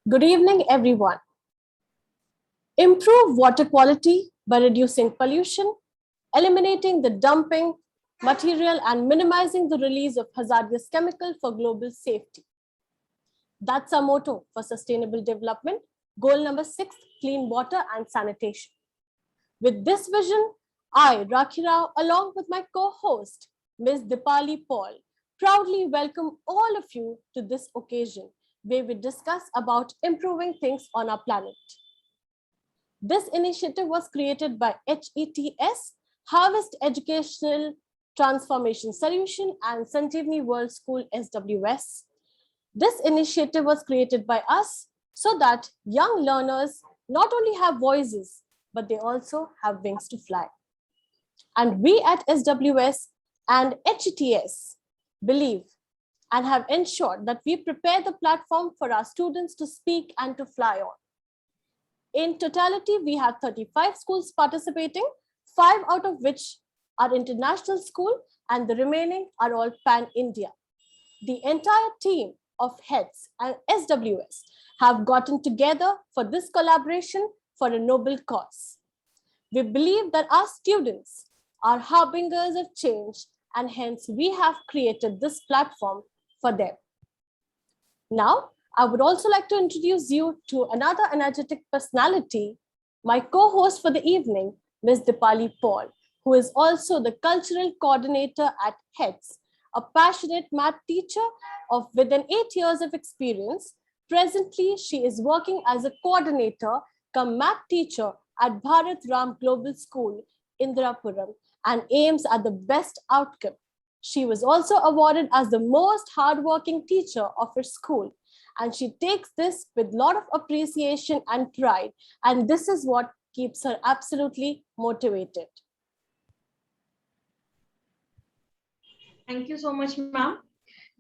Good evening, everyone. Improve water quality by reducing pollution, eliminating the dumping material, and minimizing the release of hazardous chemical for global safety. That's our motto for sustainable development. Goal number 6, clean water and sanitation. With this vision, I, Rakhi Rao, along with my co-host, Ms. Dipali Paul, proudly welcome all of you to this occasion where we discuss about improving things on our planet. This initiative was created by HETS, Harvest Educational Transformation Solution, and Sanjeevani World School SWS. This initiative was created by us so that young learners not only have voices, but they also have wings to fly. And we at SWS and HETS believe and have ensured that we prepare the platform for our students to speak and to fly on. In totality, we have 35 schools participating, 5 out of which are international school and the remaining are all pan-India. The entire team of HETS and SWS have gotten together for this collaboration for a noble cause. We believe that our students are harbingers of change, and hence we have created this platform for them. Now, I would also like to introduce you to another energetic personality, my co-host for the evening, Ms. Dipali Paul, who is also the cultural coordinator at HETS, a passionate math teacher with an 8 years of experience. Presently, she is working as a coordinator cum math teacher at Bharat Ram Global School, Indirapuram, and aims at the best outcome. She was also awarded as the most hardworking teacher of her school, and she takes this with a lot of appreciation and pride, and this is what keeps her absolutely motivated. Thank you so much, ma'am.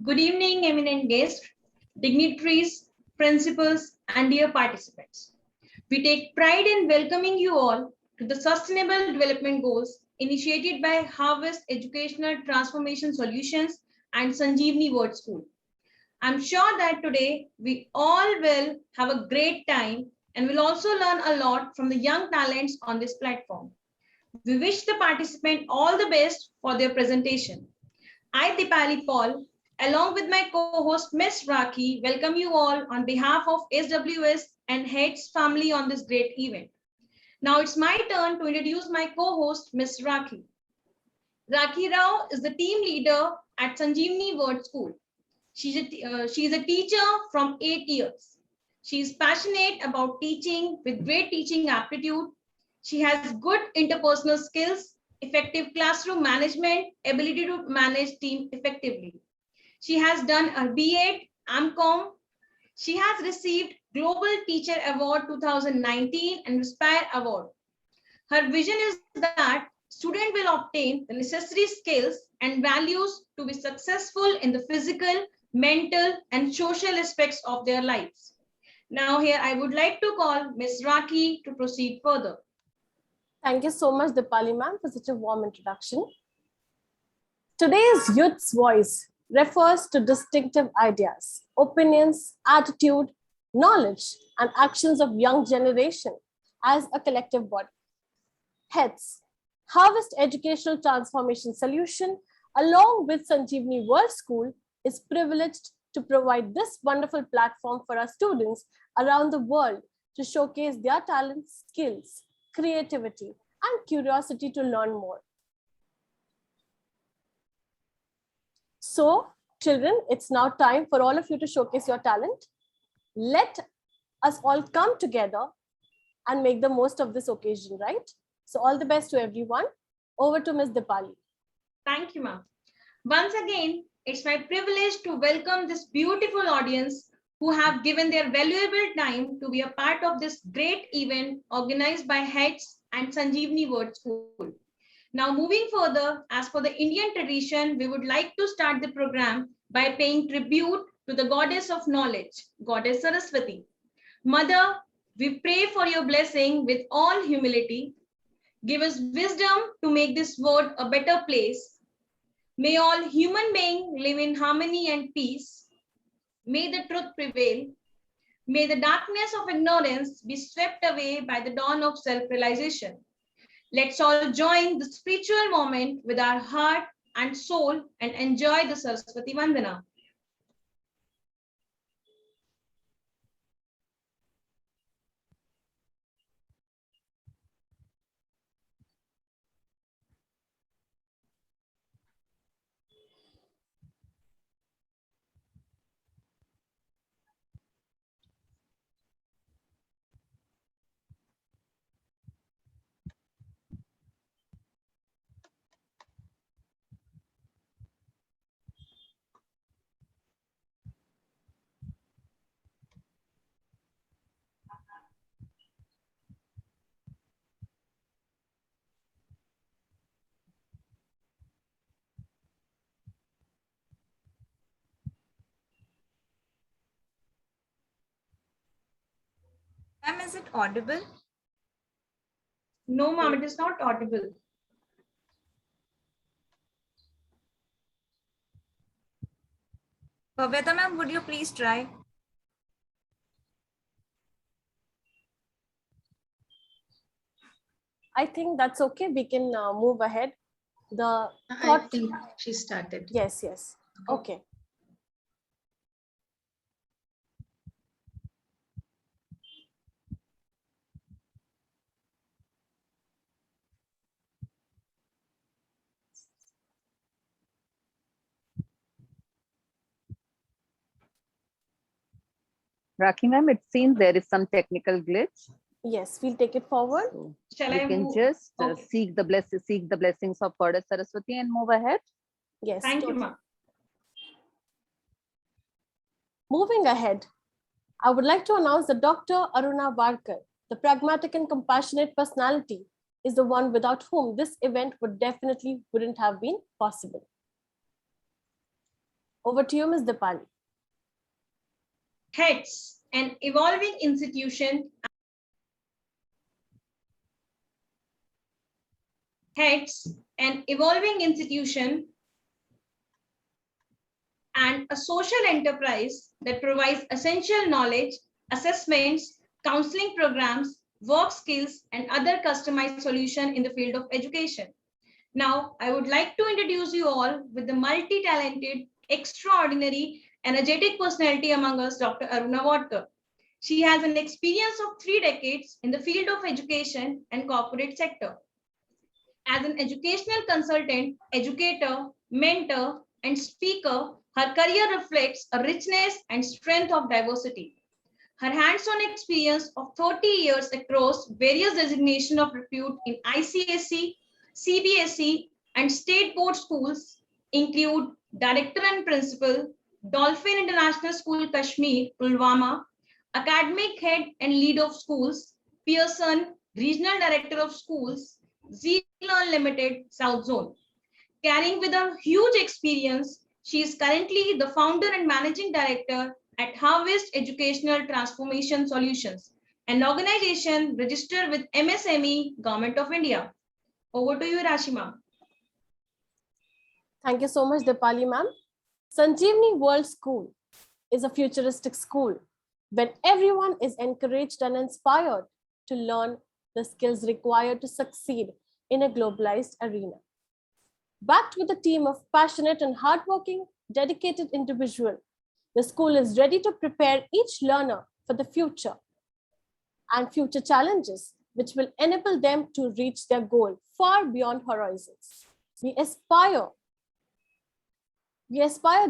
Good evening, eminent guests, dignitaries, principals, and dear participants. We take pride in welcoming you all to the Sustainable Development Goals initiated by Harvest Educational Transformation Solutions and Sanjeevani World School. I'm sure that today we all will have a great time and will also learn a lot from the young talents on this platform. We wish the participant all the best for their presentation. I, Dipali Paul, along with my co-host Ms. Rakhi, welcome you all on behalf of SWS and HETS family on this great event. Now it's my turn to introduce my co-host Ms. Rakhi. Rakhi Rao is the team leader at Sanjeevani World School. She's a teacher from 8 years. She is passionate about teaching with great teaching aptitude. She has good interpersonal skills, effective classroom management, ability to manage team effectively. She has done a B.Ed, AMCOM. She has received Global Teacher Award 2019 and Inspire Award. Her vision is that students will obtain the necessary skills and values to be successful in the physical, mental, and social aspects of their lives. Now here I would like to call Ms. Rakhi to proceed further. Thank you so much, Dipali ma'am, for such a warm introduction. Today's youth's voice refers to distinctive ideas, opinions, attitude, knowledge, and actions of young generation as a collective body. HETS, Harvest Educational Transformation Solution, along with Sanjeevani World School, is privileged to provide this wonderful platform for our students around the world to showcase their talents, skills, creativity, and curiosity to learn more. So, children, it's now time for all of you to showcase your talent. Let us all come together and make the most of this occasion, right? So all the best to everyone. Over to Ms. Dipali. Thank you, ma'am. Once again, it's my privilege to welcome this beautiful audience who have given their valuable time to be a part of this great event organized by HETS and Sanjeevani World School. Now, moving further, as per the Indian tradition, we would like to start the program by paying tribute to the goddess of knowledge, Goddess Saraswati. Mother, we pray for your blessing with all humility. Give us wisdom to make this world a better place. May all human beings live in harmony and peace. May the truth prevail. May the darkness of ignorance be swept away by the dawn of self-realization. Let's all join the spiritual moment with our heart and soul and enjoy the Saraswati Vandana. Ma'am, is it audible? No, ma'am, it is not audible. Bhaveta ma'am, would you please try? I think that's okay. We can move ahead. The I thought, think she started. yes, yes. Okay. Rakhi ma'am, it seems there is some technical glitch. Yes, we'll take it forward. So Shall we I can move? just Okay. seek the blessings of Goddess Saraswati and move ahead. Yes. Thank you, totally. ma'am. Moving ahead, I would like to announce that Dr. Aruna Varkar, the pragmatic and compassionate personality, is the one without whom this event wouldn't have been possible. Over to you, Ms. Dipali. HETS, an evolving institution. HETS, an evolving institution and a social enterprise that provides essential knowledge, assessments, counseling programs, work skills, and other customized solutions in the field of education. Now, I would like to introduce you all with the multi-talented, extraordinary, energetic personality among us, Dr. Aruna Varkar. She has an experience of 3 decades in the field of education and corporate sector. As an educational consultant, educator, mentor, and speaker, her career reflects a richness and strength of diversity. Her hands-on experience of 30 years across various designations of repute in ICSE, CBSE, and state board schools include Director and Principal, Dolphin International School, Kashmir, Pulwama, Academic Head and Lead of Schools, Pearson, Regional Director of Schools, Z-Learn Limited, South Zone. Carrying with her huge experience, she is currently the founder and managing director at Harvest Educational Transformation Solutions, an organization registered with MSME, Government of India. Over to you, Rashi ma'am. Thank you so much, Dipali ma'am. Sanjeevani World School is a futuristic school when everyone is encouraged and inspired to learn the skills required to succeed in a globalized arena. Backed with a team of passionate and hardworking, dedicated individuals, the school is ready to prepare each learner for the future and future challenges, which will enable them to reach their goal far beyond horizons. We aspire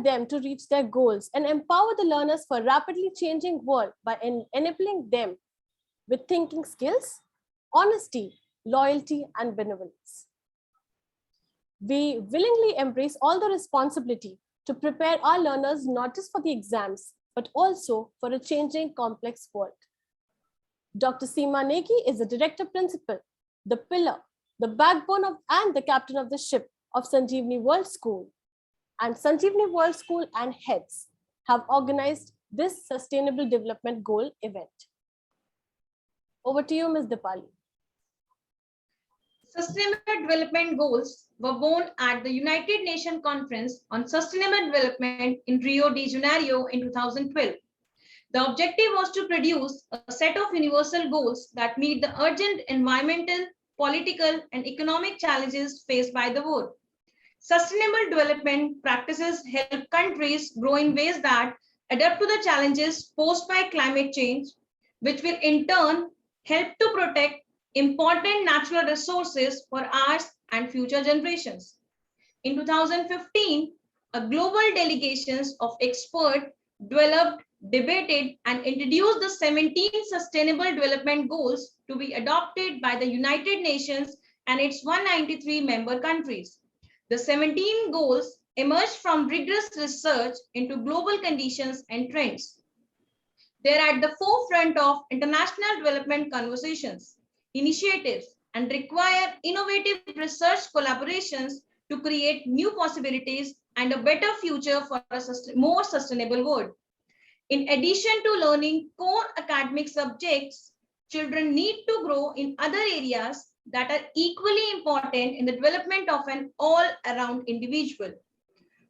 them to reach their goals and empower the learners for a rapidly changing world by enabling them with thinking skills, honesty, loyalty, and benevolence. We willingly embrace all the responsibility to prepare our learners not just for the exams, but also for a changing complex world. Dr. Seema Negi is the director principal, the pillar, the backbone of, and the captain of the ship of Sanjeevani World School. And Sanjeevani World School and HETS have organized this Sustainable Development Goal event. Over to you, Ms. Dipali. Sustainable Development Goals were born at the United Nations Conference on Sustainable Development in Rio de Janeiro in 2012. The objective was to produce a set of universal goals that meet the urgent environmental, political, and economic challenges faced by the world. Sustainable development practices help countries grow in ways that adapt to the challenges posed by climate change, which will in turn help to protect important natural resources for ours and future generations. In 2015, a global delegation of experts developed, debated, and introduced the 17 Sustainable Development Goals to be adopted by the United Nations and its 193 member countries. The 17 goals emerged from rigorous research into global conditions and trends. They are at the forefront of international development conversations, initiatives, and require innovative research collaborations to create new possibilities and a better future for a more sustainable world. In addition to learning core academic subjects, children need to grow in other areas that are equally important in the development of an all-around individual.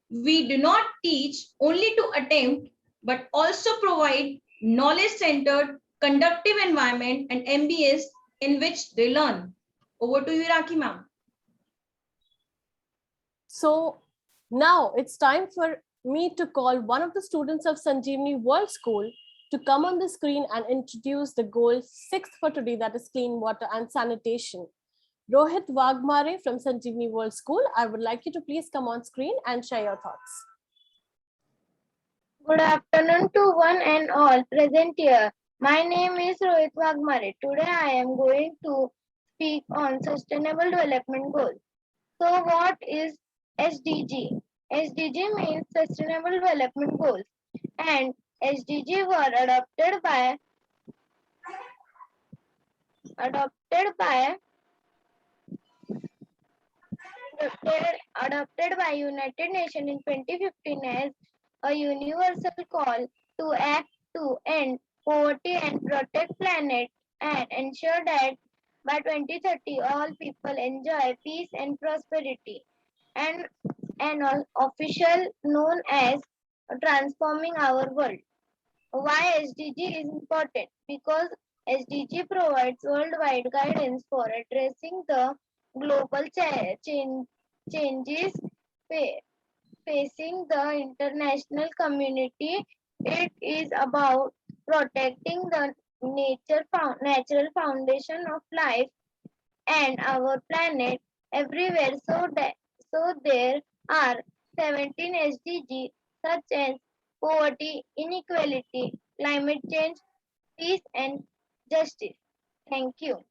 We do not teach only to attempt, but also provide knowledge-centered, conductive environment and MBS in which they learn. Over to you, Raki ma'am. So now it's time for me to call one of the students of Sanjeevani World School to come on the screen and introduce the goal 6 for today, that is clean water and sanitation. Rohit Wagmare from Sanjeevani World School, I would like you to please come on screen and share your thoughts. Good afternoon to one and all present here. My name is Rohit Wagmare. Today I am going to speak on Sustainable Development Goals. So what is SDG? SDG means Sustainable Development Goals, and SDG were adopted by United Nations in 2015 as a universal call to act to end poverty and protect planet and ensure that by 2030 all people enjoy peace and prosperity, and an official known as transforming our world. Why SDG is important? Because SDG provides worldwide guidance for addressing the global changes facing the international community. It is about protecting the natural foundation of life and our planet everywhere. So there are 17 SDG such as poverty, inequality, climate change, peace and justice. Thank you.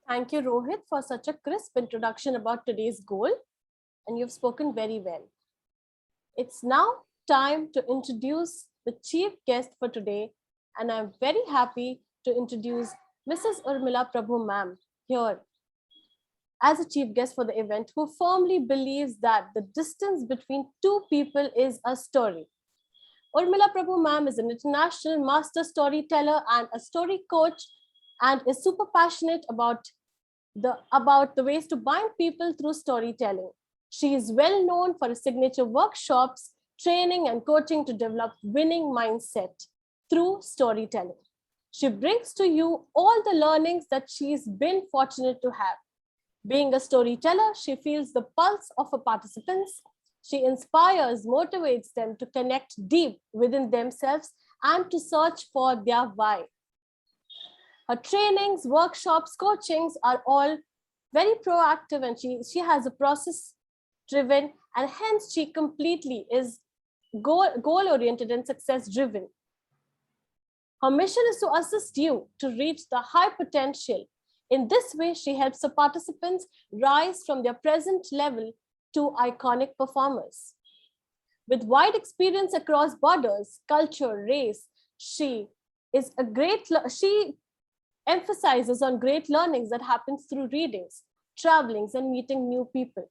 Thank you, Rohit, for such a crisp introduction about today's goal, and you've spoken very well. It's now time to introduce the chief guest for today, and I'm very happy to introduce Mrs. Urmila Prabhu ma'am here as a chief guest for the event, who firmly believes that the distance between two people is a story. Urmila Prabhu ma'am is an international master storyteller and a story coach, and is super passionate about the ways to bind people through storytelling. She is well known for her signature workshops, training, and coaching to develop winning mindset through storytelling. She brings to you all the learnings that she's been fortunate to have. Being a storyteller, she feels the pulse of her participants. She inspires, motivates them to connect deep within themselves and to search for their why. Her trainings, workshops, coachings are all very proactive, and she has a process driven, and hence she completely is goal oriented and success driven. Her mission is to assist you to reach the high potential. In this way, she helps the participants rise from their present level to iconic performers. With wide experience across borders, culture, race, she emphasizes on great learnings that happens through readings, travelings, and meeting new people.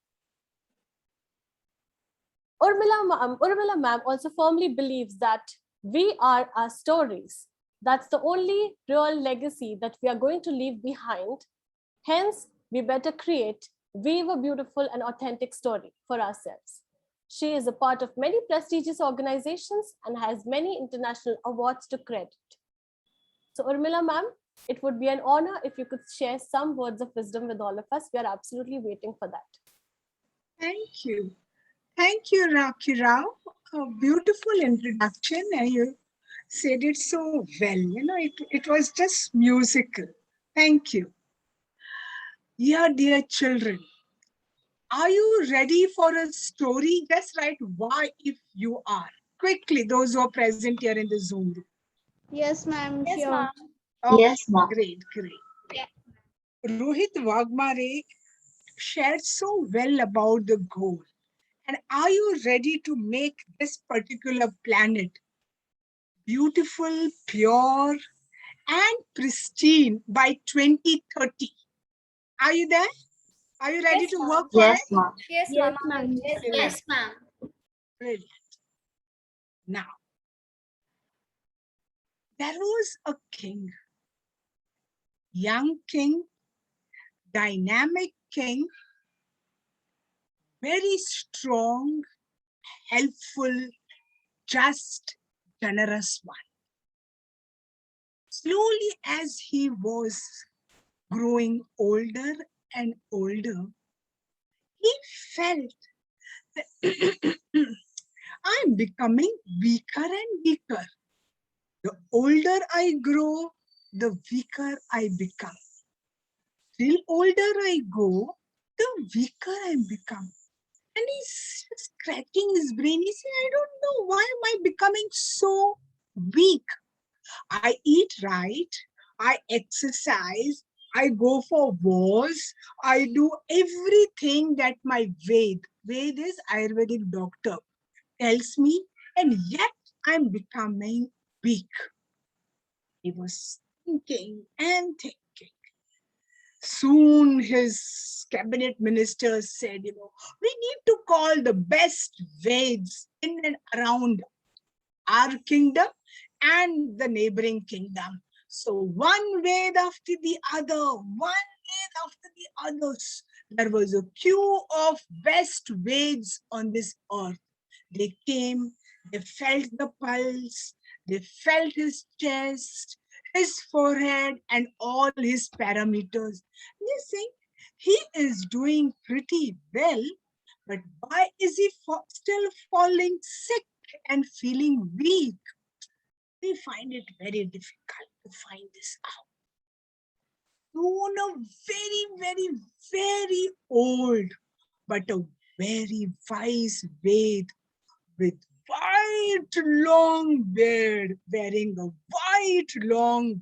Urmila ma'am also firmly believes that we are our stories. That's the only real legacy that we are going to leave behind. Hence, we better weave a beautiful and authentic story for ourselves. She is a part of many prestigious organizations and has many international awards to credit. So Urmila ma'am, it would be an honor if you could share some words of wisdom with all of us. We are absolutely waiting for that. Thank you. Thank you, Rakhi Rao. A beautiful introduction. And you said it so well. It was just musical. Thank you. Yeah, dear children, are you ready for a story? Just write why if you are. Quickly, those who are present here in the Zoom room. Yes, ma'am. Yes, Sure. ma'am. Okay, Yes, ma'am. great. Rohit Wagmare shared so well about the goal. And are you ready to make this particular planet beautiful, pure, and pristine by 2030? Are you there? Are you ready Yes, to ma'am. work for Yes, it? ma'am. Yes, Yes, ma'am. ma'am. Yes, ma'am. Brilliant. Now, there was a king, young king, dynamic king, very strong, helpful, just, generous one. Slowly, as he was growing older and older, he felt that I'm becoming weaker and weaker. The older I grow, the weaker I become. Till older I go, the weaker I become. And he's scratching his brain. He said, I don't know, why am I becoming so weak? I eat right, I exercise, I go for wars, I do everything that my Ved is Ayurvedic doctor, tells me, and yet I'm becoming weak. He was thinking and thinking. Soon his cabinet ministers said, we need to call the best Veds in and around our kingdom and the neighboring kingdom. So one Ved after the other, one Ved after the others. There was a queue of best Veds on this earth. They came, they felt the pulse, they felt his chest, his forehead, and all his parameters. They say, he is doing pretty well, but why is he still falling sick and feeling weak? We find it very difficult to find this out. Soon a very, very, very old, but a very wise Ved with white long beard, wearing a white long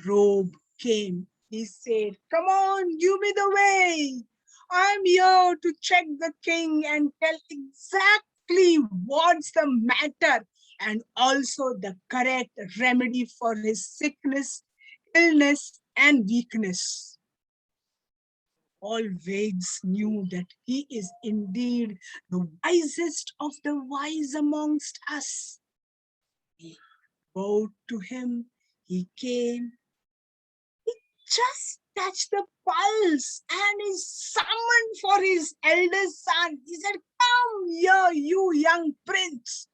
robe came. He said, come on, give me the way. I'm here to check the king and tell exactly what's the matter and also the correct remedy for his sickness, illness, and weakness. All Veds knew that he is indeed the wisest of the wise amongst us. He bowed to him, he came, he just touched the pulse and he summoned for his eldest son. He said, come here, you young prince.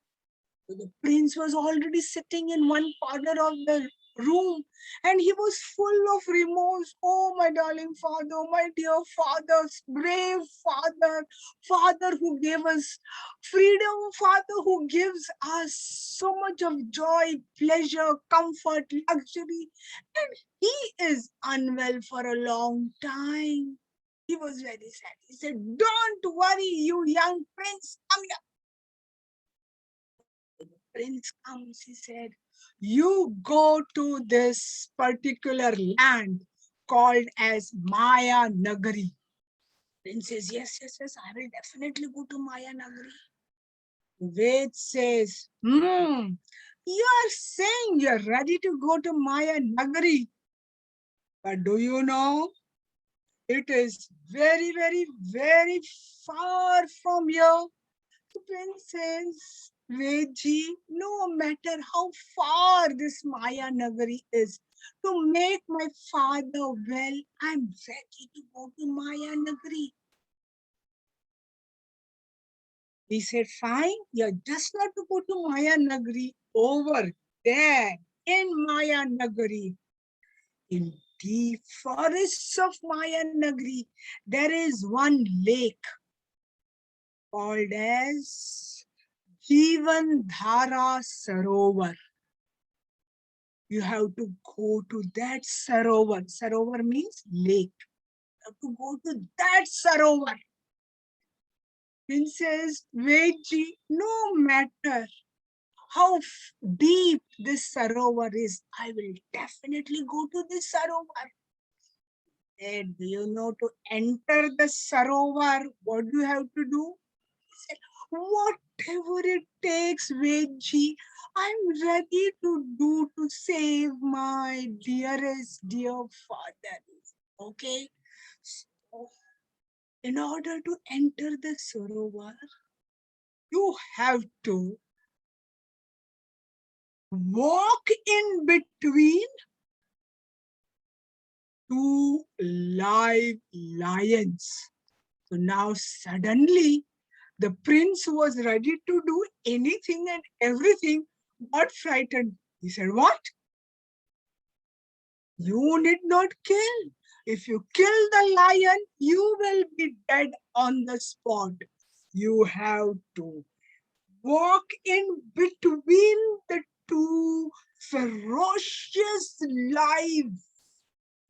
So the prince was already sitting in one corner of the room and he was full of remorse. Oh, my darling father, my dear father, brave father, father who gave us freedom, father who gives us so much of joy, pleasure, comfort, luxury. And he is unwell for a long time. He was very sad. He said, don't worry, you young prince, come here. Prince comes, he said, you go to this particular land called as Maya Nagari. Prince says, yes, I will definitely go to Maya Nagari. Ved says, you are saying you're ready to go to Maya Nagari. But do you know, it is very, very, very far from here. The prince says, Vedji, no matter how far this Maya Nagari is, to make my father well, I'm ready to go to Maya Nagari. He said, fine, you're just not to go to Maya Nagari. Over there in Maya Nagari, in the forests of Maya Nagari, there is one lake called as Jeevan Dhara Sarovar. You have to go to that Sarovar. Sarovar means lake. You have to go to that Sarovar. Princess Veji, no matter how deep this Sarovar is, I will definitely go to this Sarovar. And do you know, to enter the Sarovar, what do you have to do? He said, whatever it takes, Veji, I'm ready to do to save my dearest dear father. Okay? So, in order to enter the Sarovar, you have to walk in between two live lions. So now suddenly the prince was ready to do anything and everything, got frightened. He said, what? You need not kill. If you kill the lion, you will be dead on the spot. You have to walk in between the two ferocious live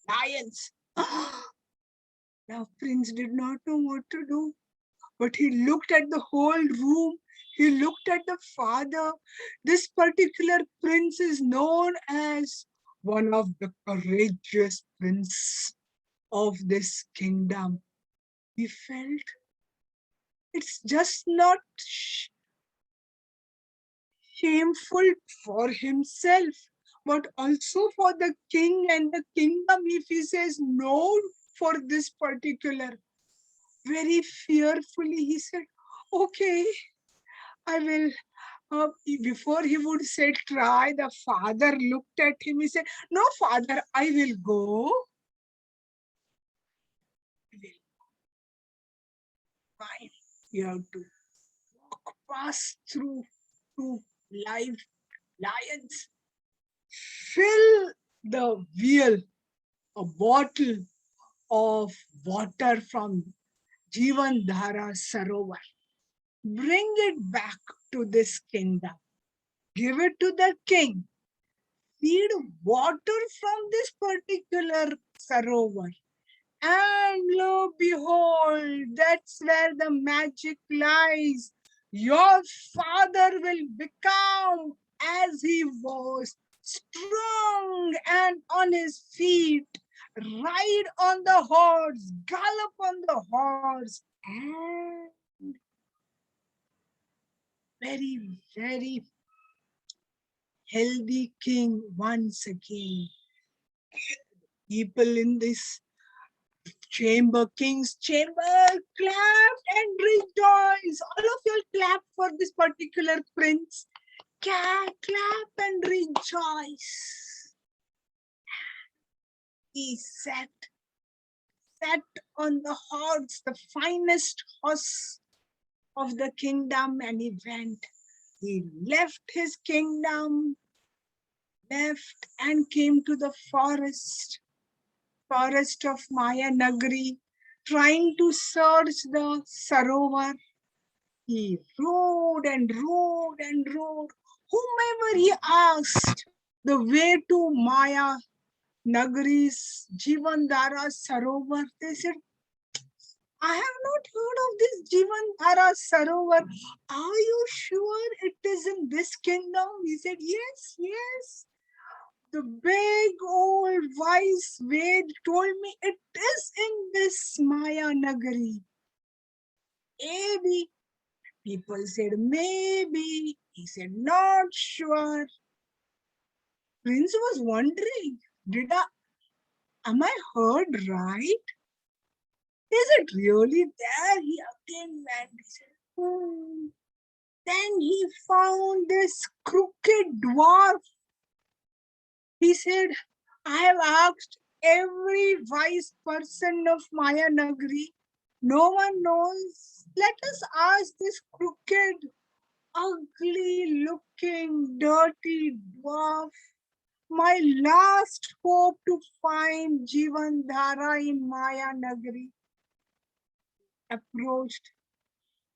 lions. Now Prince did not know what to do, but he looked at the whole room. He looked at the father. This particular prince is known as one of the courageous prince of this kingdom. He felt it's just not shameful for himself, but also for the king and the kingdom if he says no for this particular. Very fearfully, he said, okay, I will. Before he would say try, the father looked at him. He said, no, father, I will go. Fine. You have to walk past through two live lions. Fill the wheel, a bottle of water from Jeevan Dhara Sarovar. Bring it back to this kingdom. Give it to the king. Feed water from this particular Sarovar. And lo behold, that's where the magic lies. Your father will become as he was, strong and on his feet, ride on the horse, gallop on the horse, and very, very healthy king once again. People in this chamber, king's chamber, clap and rejoice. All of you clap for this particular prince. Clap and rejoice. He sat on the horse, the finest horse of the kingdom, and he went. He left his kingdom, left and came to the forest of Maya Nagari, trying to search the Sarovar. He rode and rode and rode. Whomever he asked the way to Maya Nagari's Jeevan Dhara Sarovar, they said, I have not heard of this Jeevan Dhara Sarovar. Are you sure it is in this kingdom? He said, yes, yes. The big old wise Ved told me it is in this Maya Nagari. Maybe. People said maybe. He said not sure. Prince was wondering, am I heard right? Is it really there? He again went. He said, Then he found this crooked dwarf. He said, I have asked every wise person of Maya Nagari. No one knows. Let us ask this crooked, ugly looking, dirty dwarf, my last hope to find Jivan Dhara in Maya Nagari, approached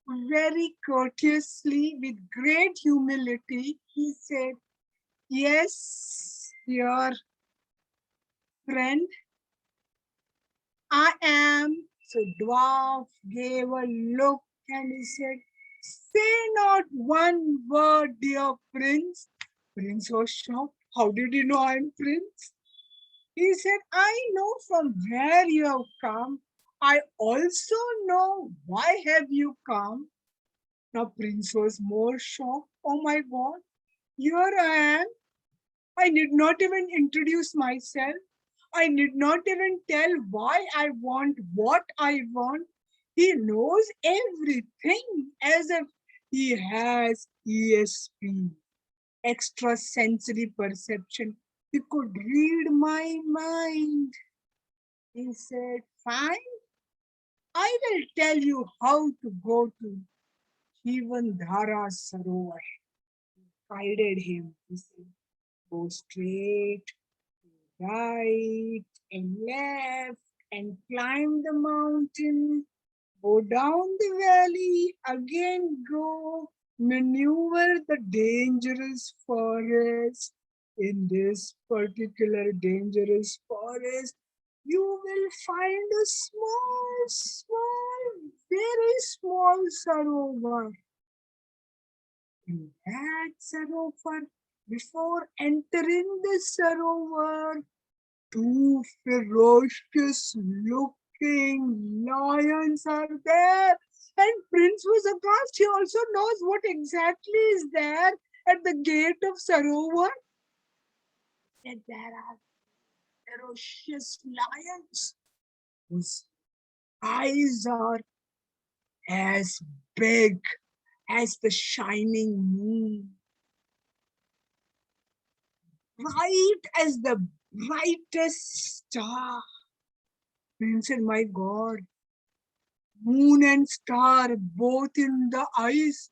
very courteously with great humility. He said, yes, your friend, I am. So dwarf gave a look and he said, say not one word, dear prince. Prince was shocked. How did you know I'm prince? He said, I know from where you have come. I also know why have you come. Now prince was more shocked. Oh my God, here I am. I need not even introduce myself. I need not even tell why I want what I want. He knows everything as if he has ESP, extrasensory perception. He could read my mind. He said, fine, I will tell you how to go to Jivandhara Sarovar. Guided him. He said, go straight, right and left and climb the mountain, go down the valley, again go, maneuver the dangerous forest. In this particular dangerous forest, you will find a small, very small sarovar. In that sarovar, before entering the sarovar, two ferocious looking lions are there. And Prince was aghast. He also knows what exactly is there at the gate of Sarovar. That there are ferocious lions whose eyes are as big as the shining moon, bright as the brightest star. Prince said, my God, moon and star both in the eyes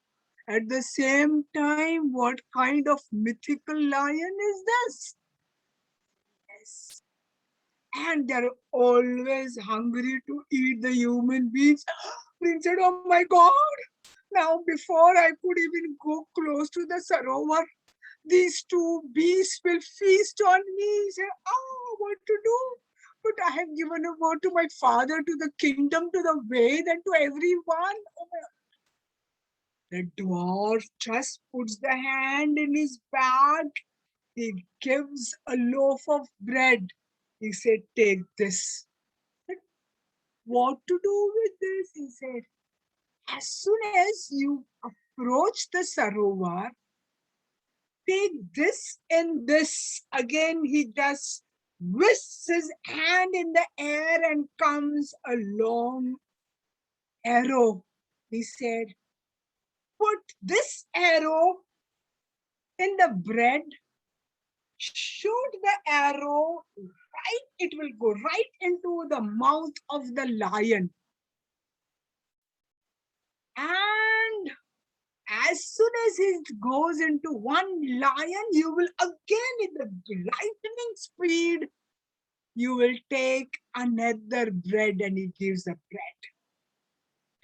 at the same time. What kind of mythical lion is this? Yes. And they're always hungry to eat the human beings. Prince said, oh my God, now before I could even go close to the Sarovar, these two beasts will feast on me. He said, oh, what to do? But I have given a word to my father, to the kingdom, to the Ved, and to everyone. Oh, the dwarf just puts the hand in his bag. He gives a loaf of bread. He said, take this. What to do with this? He said, as soon as you approach the Sarovar, take this and this. Again, he just whisks his hand in the air and comes a long arrow. He said, put this arrow in the bread, shoot the arrow right, it will go right into the mouth of the lion. And as soon as it goes into one lion, you will again, in the lightning speed, you will take another bread, and he gives a bread.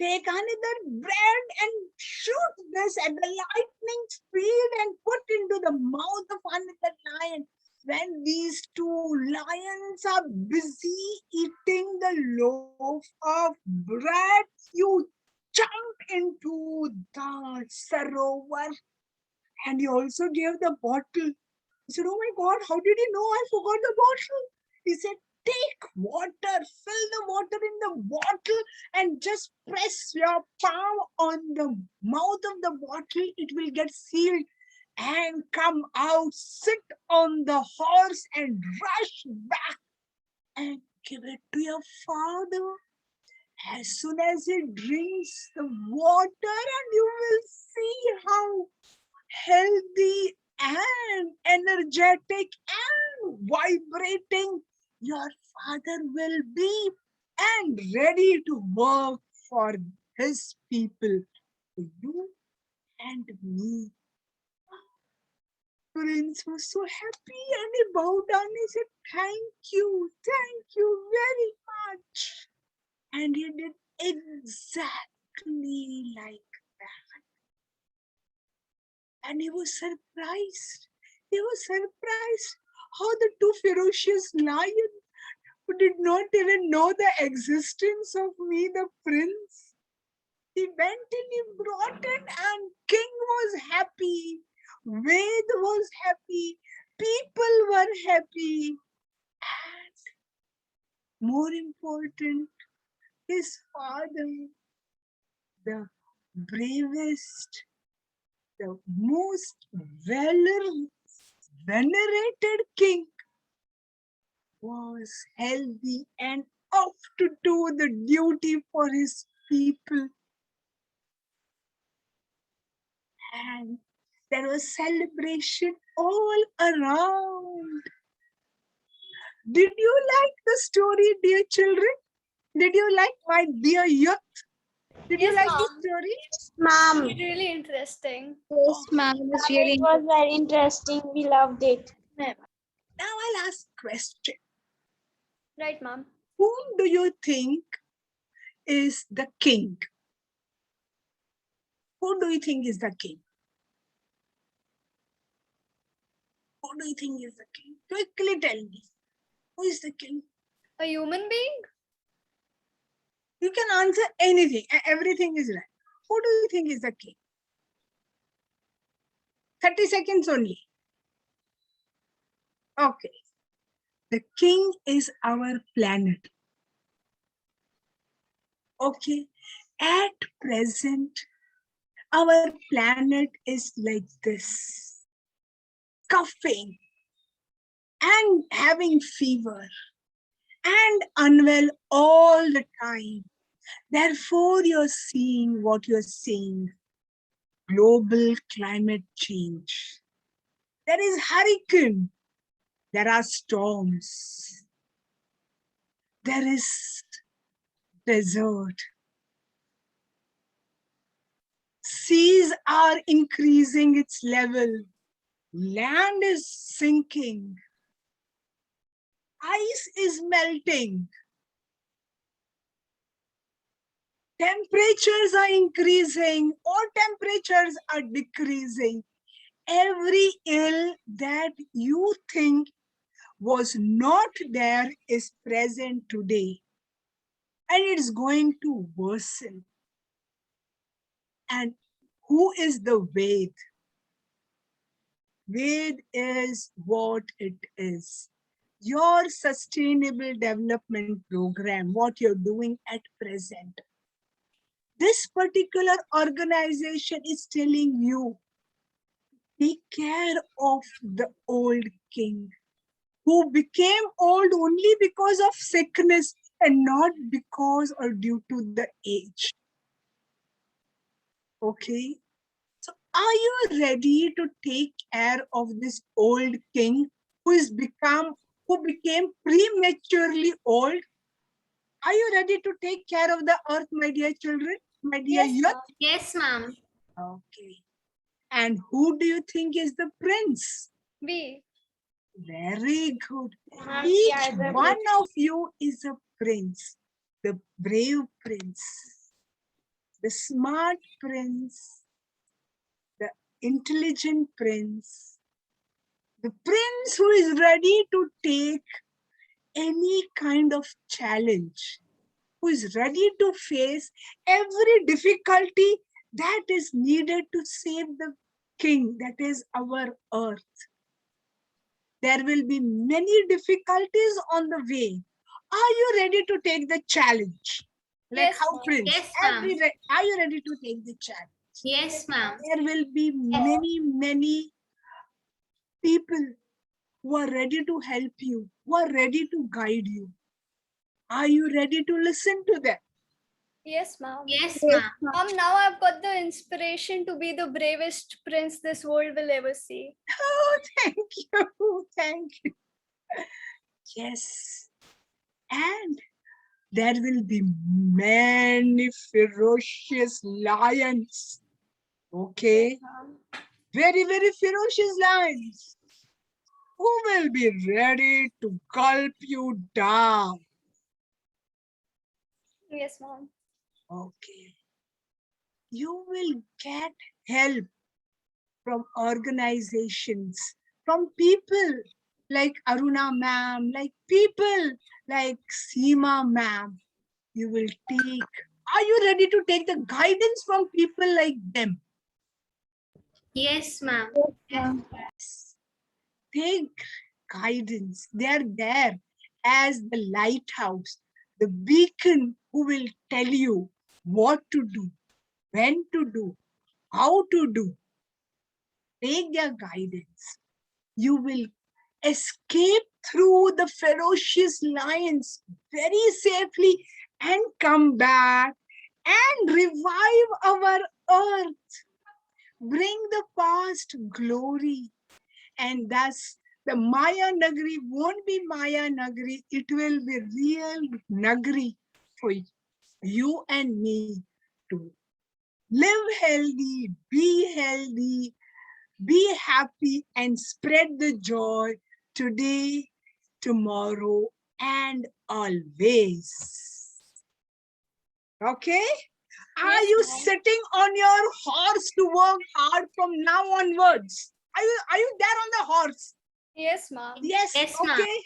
Take another bread and shoot this at the lightning speed and put into the mouth of another lion. When these two lions are busy eating the loaf of bread, you jump into the sarovar. And he also gave the bottle. He said, oh my God, how did he know I forgot the bottle? He said, take water, fill the water in the bottle and just press your palm on the mouth of the bottle. It will get sealed and come out, sit on the horse and rush back and give it to your father. As soon as he drinks the water, and you will see how healthy and energetic and vibrating your father will be. and ready to work for his people, for you and me. Prince was so happy and he bowed down and he said, thank you very much. And he did exactly like that. And he was surprised. He was surprised how the two ferocious lions who did not even know the existence of me, the prince. He went and he brought it, and king was happy. Ved was happy. People were happy. And more important, his father, the bravest, the most venerated king, was healthy and off to do the duty for his people. And there was celebration all around. Did you like the story, dear children? Did you like my dear youth? Did you Yes, like ma'am. the story? Ma'am. Really interesting. Yes, ma'am. It was really very interesting. We loved it. Now I'll ask a question. Right, ma'am. Whom do you think is the king? Who do you think is the king? Who do you think is the king? Quickly tell me. Who is the king? A human being? You can answer anything. Everything is right. Who do you think is the king? 30 seconds only. Okay. The king is our planet. Okay. At present, our planet is like this. Coughing and having fever and unwell all the time. Therefore, you're seeing what you're seeing. Global climate change. There is hurricane. There are storms. There is desert. Seas are increasing its level. Land is sinking. Ice is melting. Temperatures are increasing or temperatures are decreasing. Every ill that you think was not there is present today. And it's going to worsen. And who is the Ved? Ved is what it is. Your sustainable development program, what you're doing at present. This particular organization is telling you, take care of the old king who became old only because of sickness and not because or due to the age. Okay. So are you ready to take care of this old king who became prematurely old? Are you ready to take care of the earth, my dear children, my dear youth? Yes, ma'am. Okay. And who do you think is the prince? We. Very good. Ma'am, Each yeah, the one of you is a prince. The brave prince, the smart prince, the intelligent prince, the prince who is ready to take any kind of challenge, who is ready to face every difficulty that is needed to save the king, that is our earth. There will be many difficulties on the way. Are you ready to take the challenge? Like Yes, how ma'am. Prince? Yes, ma'am. Are you ready to take the challenge? Yes, ma'am. There will be many people who are ready to help you, who are ready to guide you. Are you ready to listen to them? Yes, ma'am. Yes, Yes, ma'am. ma'am. Now I've got the inspiration to be the bravest prince this world will ever see. Oh, thank you. Thank you. Yes. And there will be many ferocious lions. Okay? Very, very ferocious lions who will be ready to gulp you down. Yes, ma'am. Okay. You will get help from organizations, from people like Aruna ma'am, like people like Seema ma'am. You will take. Are you ready to take the guidance from people like them? Yes, ma'am. Take guidance. They are there as the lighthouse, the beacon who will tell you what to do, when to do, how to do. Take their guidance. You will escape through the ferocious lions very safely and come back and revive our earth. Bring the past glory, and thus the Maya Nagari won't be Maya Nagari, it will be real Nagari for you and me to live healthy, be happy, and spread the joy today, tomorrow, and always. Okay? Are Yes, you ma'am. sitting on your horse to work hard from now onwards? Are you there on the horse? Yes, ma'am. Yes, Yes, ma'am. okay.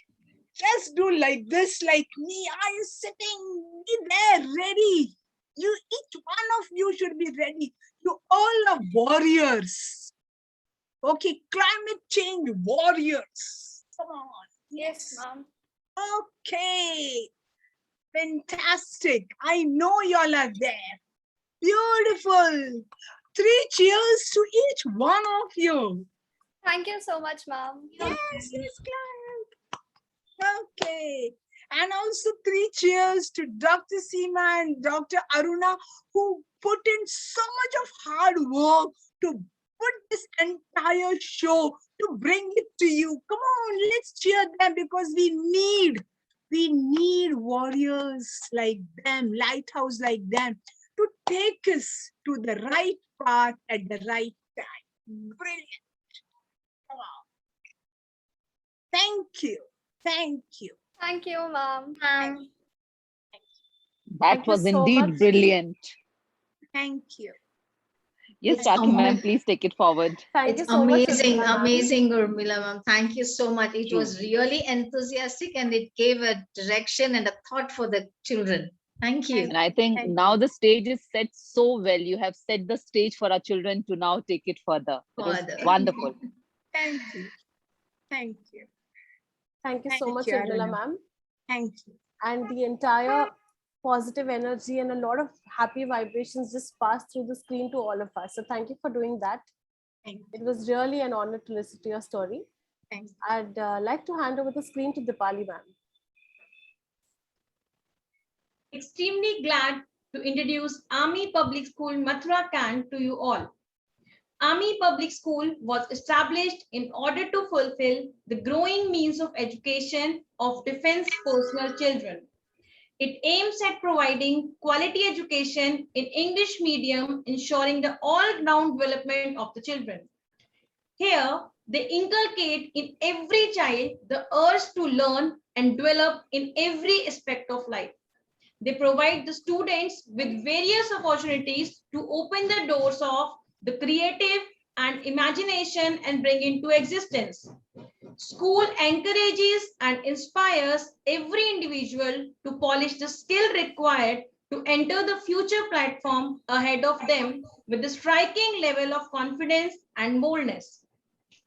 Just do like this, like me. Are you sitting? Be there, ready. Each one of you should be ready. You all are warriors. Okay, climate change warriors. Come on. Yes, ma'am. Okay. Fantastic. I know y'all are there. Beautiful. 3 cheers to each one of you. Thank you so much, ma'am. Yes, clap. Okay. And also 3 cheers to Dr. Seema and Dr. Aruna, who put in so much of hard work to put this entire show to bring it to you. Come on, let's cheer them because we need warriors like them, lighthouse like them, to take us to the right path at the right time. Brilliant. Wow. Thank you. Thank you. Thank you, ma'am. That Thank you was so indeed much. brilliant. Thank you. Yes, It's Dr. ama- Ma'am, please take it forward. Thank It's you so much, amazing, Urmila ma'am. amazing, Urmila ma'am. Thank you so much. It True. was really enthusiastic and it gave a direction and a thought for the children. Thank you. And I think Thank now the stage is set so well. You have set the stage for our children to now take it further. It was Further. wonderful. Thank you. Thank you. Thank you so Thank much, you, Urmila Aruna. ma'am. Thank you. And the entire positive energy and a lot of happy vibrations just passed through the screen to all of us. So thank you for doing that. Thank you. It was really an honor to listen to your story. Thank you. I'd like to hand over the screen to Dipali ma'am. Extremely glad to introduce Army Public School Mathura Can to you all. Army Public School was established in order to fulfill the growing means of education of defense personnel children. It aims at providing quality education in English medium, ensuring the all-round development of the children. Here, they inculcate in every child the urge to learn and develop in every aspect of life. They provide the students with various opportunities to open the doors of the creative and imagination and bring into existence. School encourages and inspires every individual to polish the skill required to enter the future platform ahead of them with a striking level of confidence and boldness.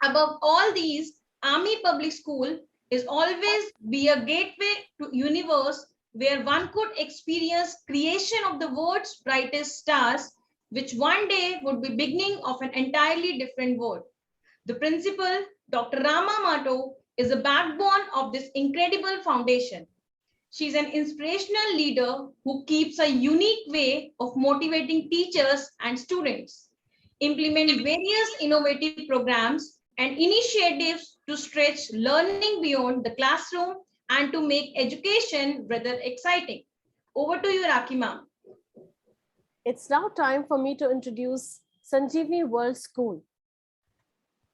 Above all these, Army Public School is always be a gateway to universe where one could experience creation of the world's brightest stars, which one day would be beginning of an entirely different world. The principal, Dr. Rama Mato, is the backbone of this incredible foundation. She's an inspirational leader who keeps a unique way of motivating teachers and students, implement various innovative programs and initiatives to stretch learning beyond the classroom and to make education rather exciting. Over to you, Rakhi ma'am. It's now time for me to introduce Sanjeevani World School.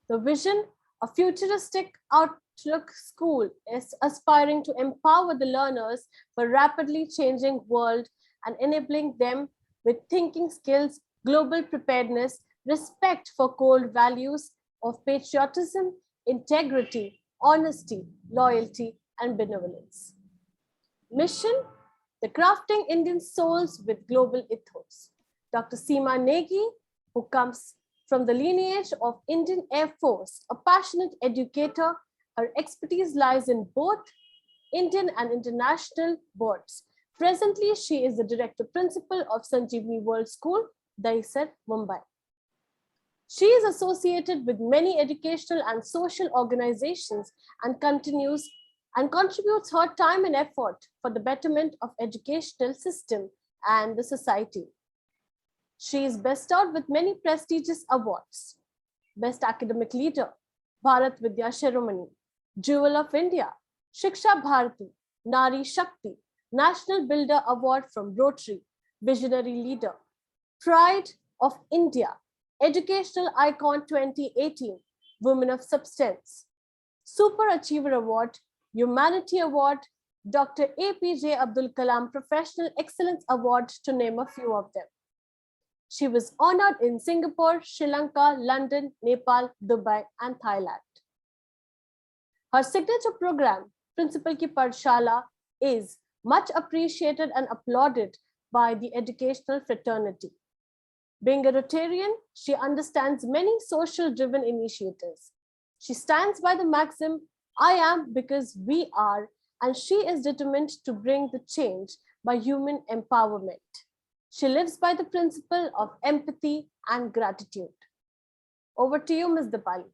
The vision, a futuristic outlook school, is aspiring to empower the learners for rapidly changing world and enabling them with thinking skills, global preparedness, respect for core values of patriotism, integrity, honesty, loyalty, and benevolence. Mission, the crafting Indian souls with global ethos. Dr. Seema Negi, who comes from the lineage of Indian Air Force, a passionate educator, her expertise lies in both Indian and international boards. Presently, she is the director principal of Sanjeevani World School, Dahisar, Mumbai. She is associated with many educational and social organizations and contributes her time and effort for the betterment of educational system and the society. She is bestowed with many prestigious awards. Best Academic Leader, Bharat Vidya Shiromani, Jewel of India, Shiksha Bharati, Nari Shakti, National Builder Award from Rotary, Visionary Leader, Pride of India, Educational Icon 2018, Women of Substance, Super Achiever Award, Humanity Award, Dr. APJ Abdul Kalam Professional Excellence Award, to name a few of them. She was honored in Singapore, Sri Lanka, London, Nepal, Dubai, and Thailand. Her signature program, Principal Ki Pathshala, is much appreciated and applauded by the educational fraternity. Being a Rotarian, she understands many social-driven initiatives. She stands by the maxim, I am because we are, and she is determined to bring the change by human empowerment. She lives by the principle of empathy and gratitude. Over to you, Ms. Dipali.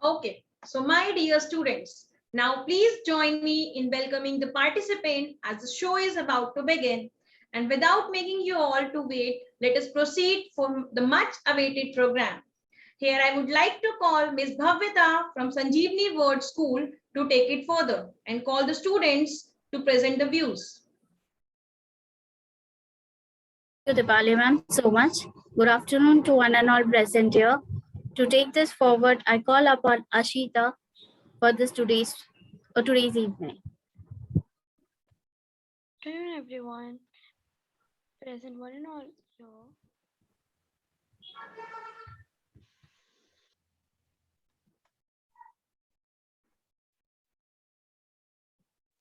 Okay, so my dear students, now please join me in welcoming the participant as the show is about to begin. And without making you all to wait, let us proceed for the much awaited program. Here I would like to call Ms. Bhavita from Sanjeevani World School to take it further and call the students to present the views. Thank you, Dipali ma'am, so much. Good afternoon to one and all present here. To take this forward, I call upon Ashita for this today's evening. Good afternoon, everyone. Present one and all here.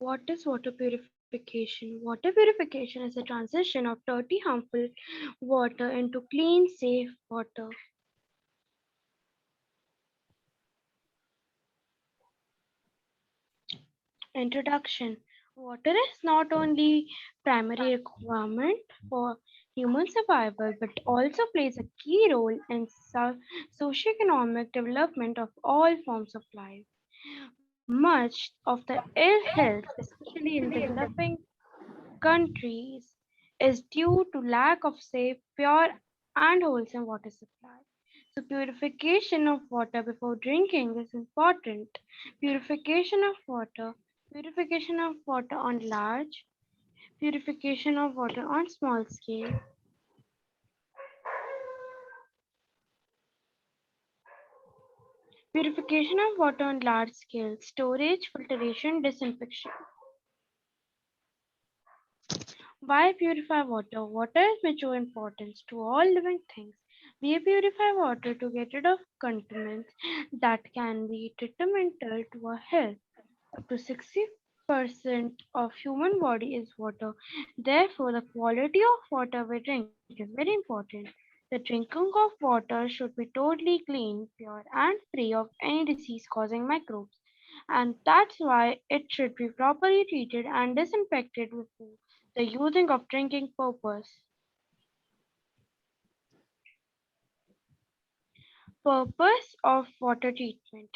What is water purification? Water purification is a transition of dirty, harmful water into clean, safe water. Introduction. Water is not only primary requirement for human survival, but also plays a key role in socioeconomic development of all forms of life. Much of the ill health, especially in developing countries, is due to lack of safe, pure, and wholesome water supply. So purification of water before drinking is important. Purification of water on large, purification of water on small scale. Purification of water on large scale, storage, filtration, disinfection. Why purify water? Water is major importance to all living things. We purify water to get rid of contaminants that can be detrimental to our health. Up to 60% of human body is water. Therefore, the quality of water we drink is very important. The drinking of water should be totally clean, pure, and free of any disease-causing microbes. And that's why it should be properly treated and disinfected before the using of drinking purpose. Purpose of water treatment.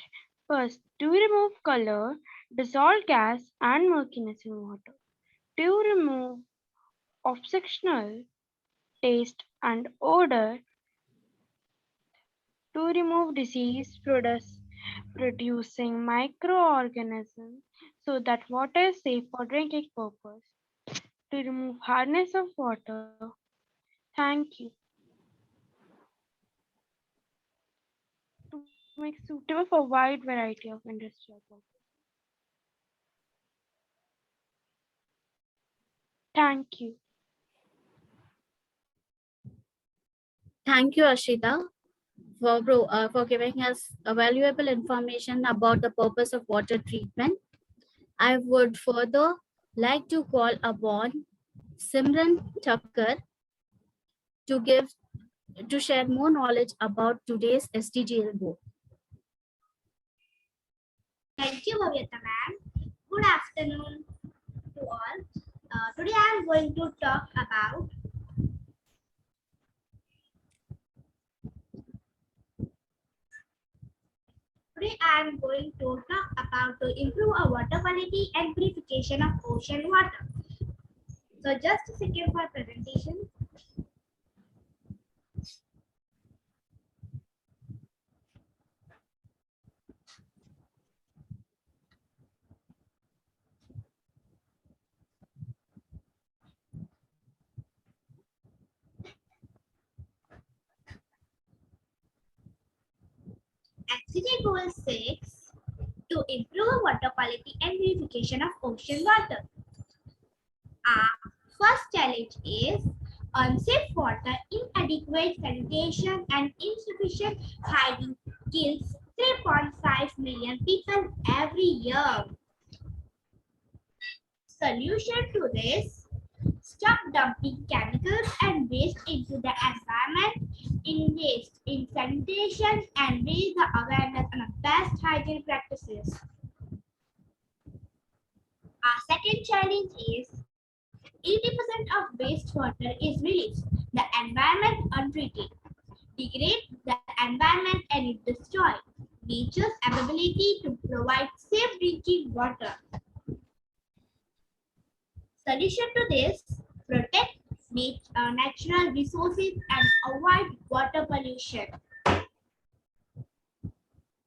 First, to remove color, dissolved gas, and murkiness in water. To remove obstructional taste and odor. To remove disease producing microorganisms so that water is safe for drinking purpose. To remove hardness of water. Thank you. To make suitable for wide variety of industrial purposes. Thank you. Thank you, Ashita, for giving us a valuable information about the purpose of water treatment. I would further like to call upon Simran Thakkar to share more knowledge about today's SDG report. Thank you, Bhavyata ma'am. Good afternoon to all. Today I am going to talk about to improve our water quality and purification of ocean water. So just a second for presentation. SDG Goal 6 to improve water quality and purification of ocean water. Our first challenge is unsafe water, inadequate sanitation, and insufficient hygiene kills 3.5 million people every year. Solution to this: stop dumping chemicals and waste into the environment, invest in sanitation, and raise the awareness on best hygiene practices. Our second challenge is 80% of wastewater is released the environment untreated, degrade the environment, and it destroys nature's ability to provide safe drinking water. Solution to this: protect natural resources and avoid water pollution.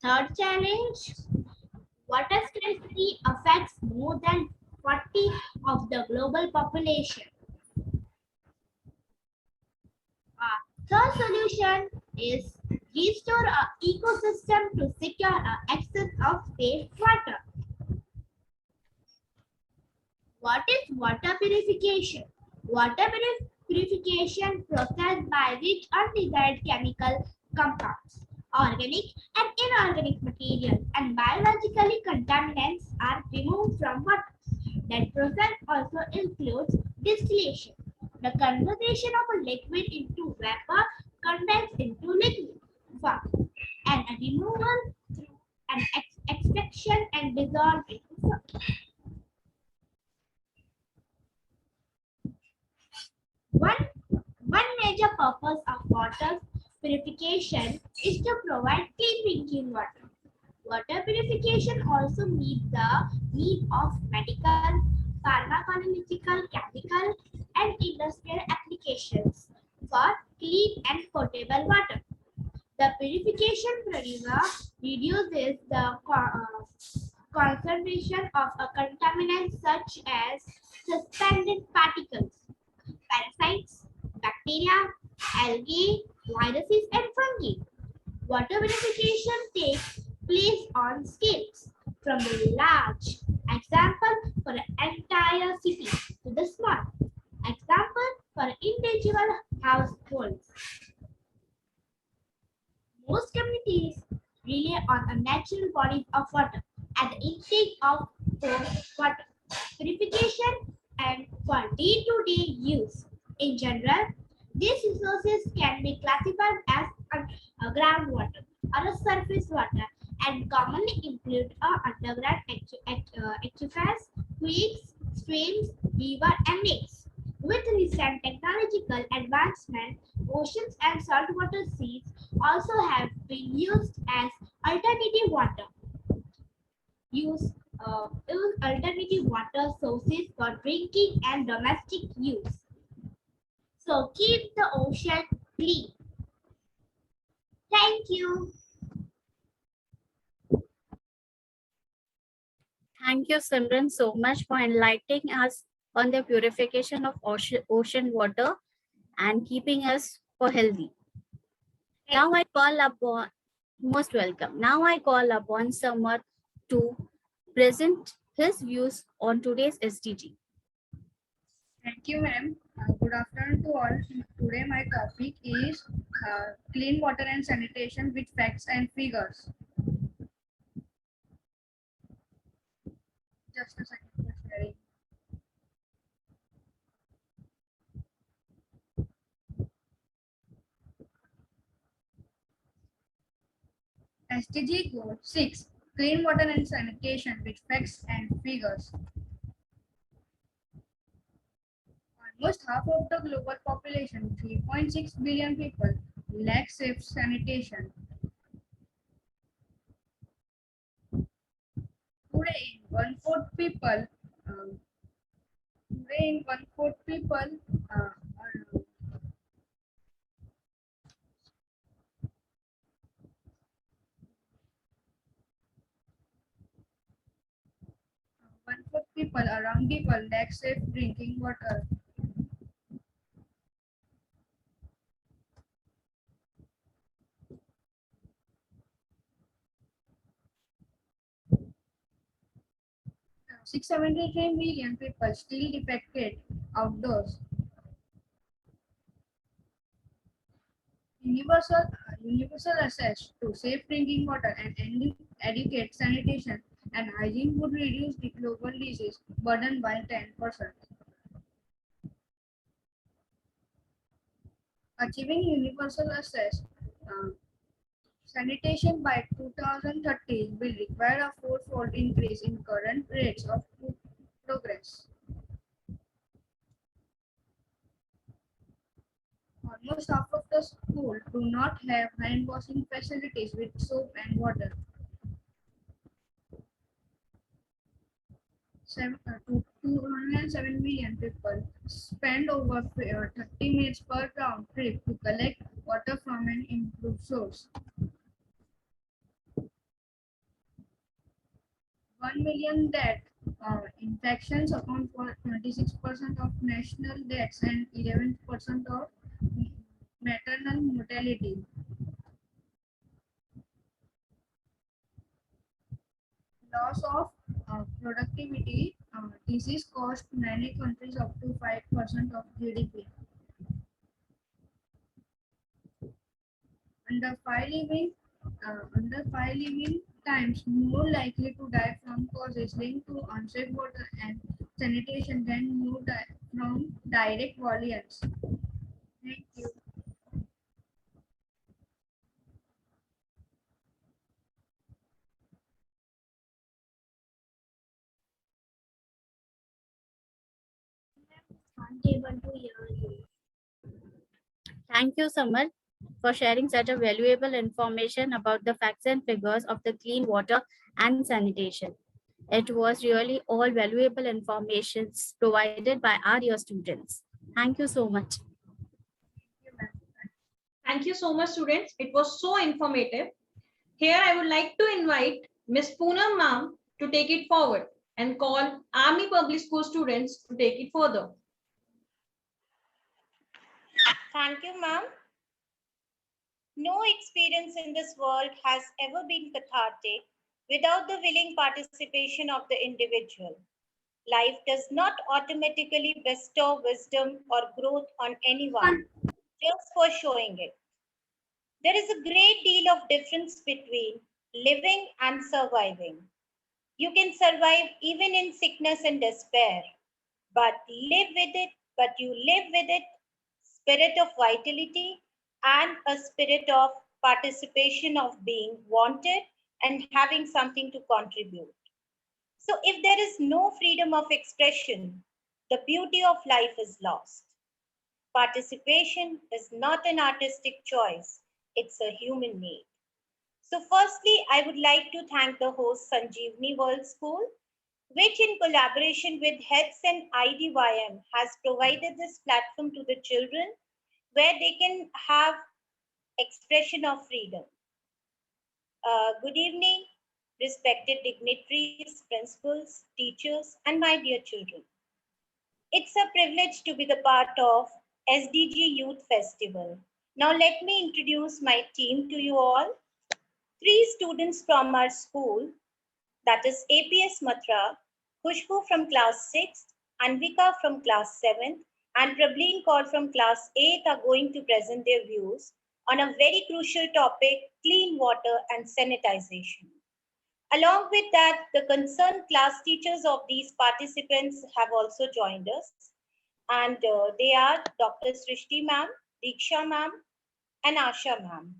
Third challenge: water scarcity affects more than 40% of the global population. Third solution is restore our ecosystem to secure our access of safe water. What is water purification? Water purification process by which undesired chemical compounds, organic and inorganic materials, and biologically contaminants are removed from water. That process also includes distillation, the conversion of a liquid into vapor, condensed into liquid form, and a removal through an extraction and dissolve into form. One major purpose of water purification is to provide clean drinking water. Water purification also meets the need of medical, pharmacological, chemical, and industrial applications for clean and potable water. The purification reduces the concentration of a contaminant such as suspended particles, parasites, bacteria, algae, viruses, and fungi. Water purification takes place on scales from the large example for an entire city to the small example for individual households. Most communities rely on the natural bodies of water at the intake of water purification and for day-to-day use. In general, these resources can be classified as groundwater or a surface water and commonly include underground aquifers, creeks, streams, rivers, and lakes. With recent technological advancement, oceans and saltwater seas also have been used as alternative water. Use alternative water sources for drinking and domestic use. So keep the ocean clean. Thank you. Thank you, Simran, so much for enlightening us on the purification of ocean water and keeping us for healthy. Now I call upon, most welcome. Now I call upon Samar to present his views on today's SDG. Thank you, ma'am. Good afternoon to all. Today my topic is clean water and sanitation with facts and figures. Just a second for sharing. SDG Goal 6. Clean water and sanitation with facts and figures. Almost half of the global population, 3.6 billion people, lack safe sanitation. Today, one-fourth people are 1/4 people around people lack safe drinking water. Uh, 673 million people still defecate outdoors. Universal access to safe drinking water and educate sanitation and hygiene would reduce the global disease burden by 10%. Achieving universal access sanitation by 2030 will require a fourfold increase in current rates of progress. Almost half of the schools do not have hand washing facilities with soap and water. 207 million people spend over 30 minutes per round trip to collect water from an improved source. 1 million death infections account for 26% of national deaths and 11% of maternal mortality. Loss of productivity, disease cost many countries up to 5% of GDP. Under 5 living times more likely to die from causes linked to unsafe water and sanitation than more die from direct violence. Thank you. Aren't able to hear you. Thank you, Samar, for sharing such a valuable information about the facts and figures of the clean water and sanitation. It was really all valuable information provided by our dear students. Thank you so much. Thank you so much, students. It was so informative. Here, I would like to invite Miss Poonam ma'am to take it forward and call Army Public School students to take it further. Thank you, ma'am. No experience in this world has ever been cathartic without the willing participation of the individual. Life does not automatically bestow wisdom or growth on anyone just for showing it. There is a great deal of difference between living and surviving. You can survive even in sickness and despair, but you live with spirit of vitality and a spirit of participation, of being wanted and having something to contribute. So if there is no freedom of expression, the beauty of life is lost. Participation is not an artistic choice, it's a human need. So firstly, I would like to thank the host Sanjeevani World School, which in collaboration with HETS and IDYM has provided this platform to the children where they can have expression of freedom. Good evening, respected dignitaries, principals, teachers, and my dear children. It's a privilege to be the part of SDG Youth Festival. Now let me introduce my team to you all. 3 students from our school, that is APS Matra, Khushbu from class 6th, Anvika from class 7th, and Prableen Kaur from class 8 are going to present their views on a very crucial topic, clean water and sanitization. Along with that, the concerned class teachers of these participants have also joined us. And they are Dr. Srishti ma'am, Diksha ma'am, and Asha ma'am.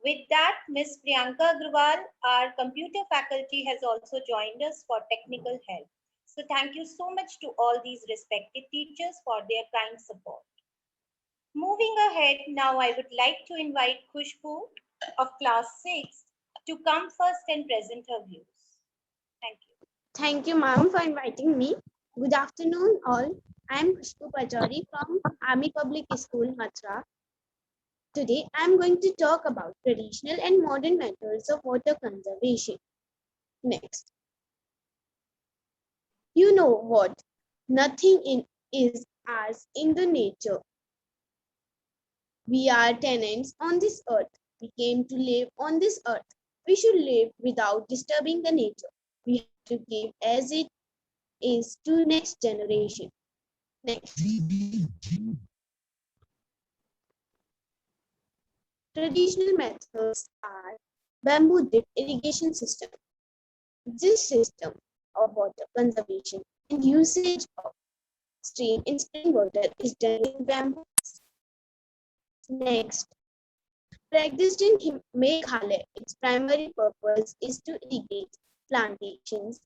With that, Ms. Priyanka Agrawal, our computer faculty, has also joined us for technical help. So thank you so much to all these respected teachers for their kind support. Moving ahead, now I would like to invite Khushbu of class 6 to come first and present her views. Thank you. Thank you, ma'am, for inviting me. Good afternoon, all. I am Khushbu Pachori from Army Public School, Matra. Today, I am going to talk about traditional and modern methods of water conservation. Next. You know what? Nothing is as in the nature. We are tenants on this earth. We came to live on this earth. We should live without disturbing the nature. We have to give as it is to next generation. Next. Traditional methods are bamboo drip irrigation system. This system of water conservation and usage of stream in spring water is done in bamboo. Next, practiced in Meghalaya, its primary purpose is to irrigate plantations.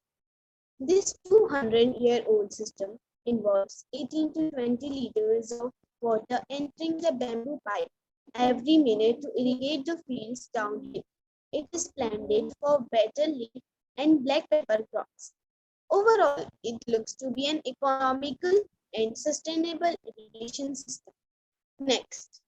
This 200-year-old system involves 18 to 20 liters of water entering the bamboo pipe every minute to irrigate the fields downhill. It is planted for better leaf and black pepper crops. Overall, it looks to be an economical and sustainable irrigation system. Next.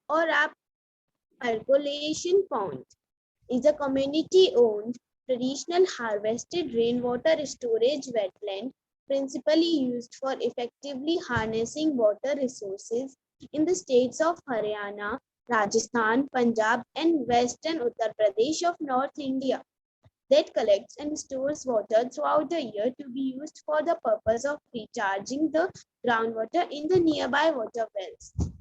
Or a percolation pond is a community-owned, traditional harvested rainwater storage wetland principally used for effectively harnessing water resources in the states of Haryana, Rajasthan, Punjab, and western Uttar Pradesh of North India, that collects and stores water throughout the year to be used for the purpose of recharging the groundwater in the nearby water wells,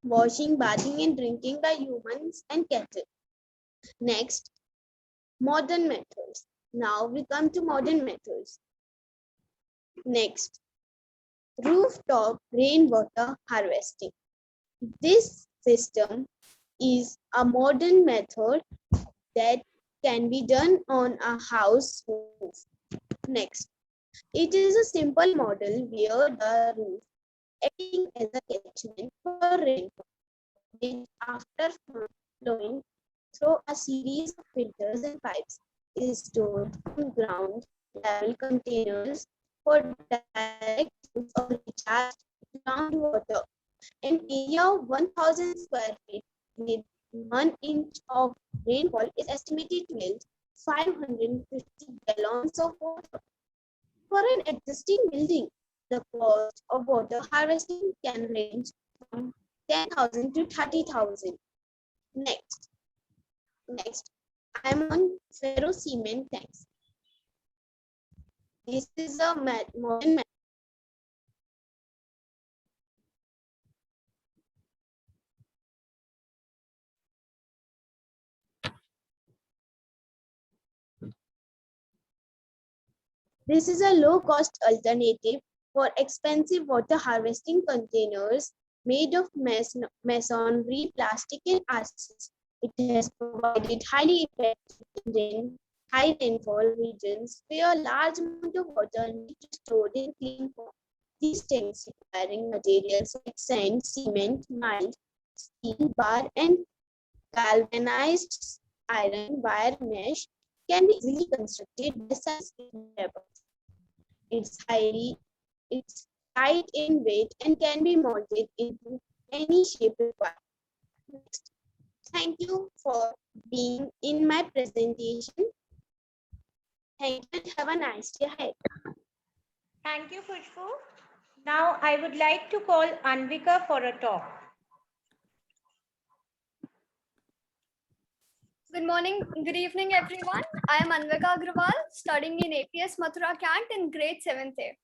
washing, bathing, and drinking by humans and cattle. Next, modern methods. Now we come to modern methods. Next, rooftop rainwater harvesting. This system is a modern method that can be done on a house roof. Next, it is a simple model where the roof acting as a catchment for rainwater, which after flowing through a series of filters and pipes is stored in ground level containers for direct use or recharged groundwater. An area of 1,000 square feet with 1 inch of rainfall is estimated to yield 550 gallons of water. For an existing building, the cost of water harvesting can range from 10,000 to 30,000. Next, I'm on ferro cement tanks. This is a modern method. This is a low-cost alternative for expensive water harvesting containers made of masonry, plastic, and asbestos. It has provided highly effective in high rainfall regions where a large amount of water needs to be stored in clean form. These tanks requiring materials like sand, cement, mud, steel bar, and galvanized iron wire mesh can be easily constructed by such developers. It's light in weight and can be molded into any shape required. Next. Thank you for being in my presentation. Thank you and have a nice day ahead. Thank you, Khushbu. Now I would like to call Anvika for a talk. Good morning, good evening, everyone. I am Anvika Agrawal, studying in APS Mathura Cant in grade 7th A.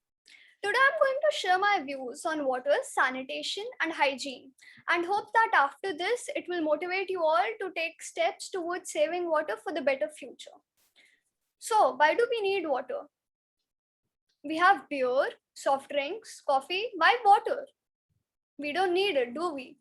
Today, I'm going to share my views on water, sanitation, and hygiene, and hope that after this, it will motivate you all to take steps towards saving water for the better future. So, why do we need water? We have beer, soft drinks, coffee. Why water? We don't need it, do we?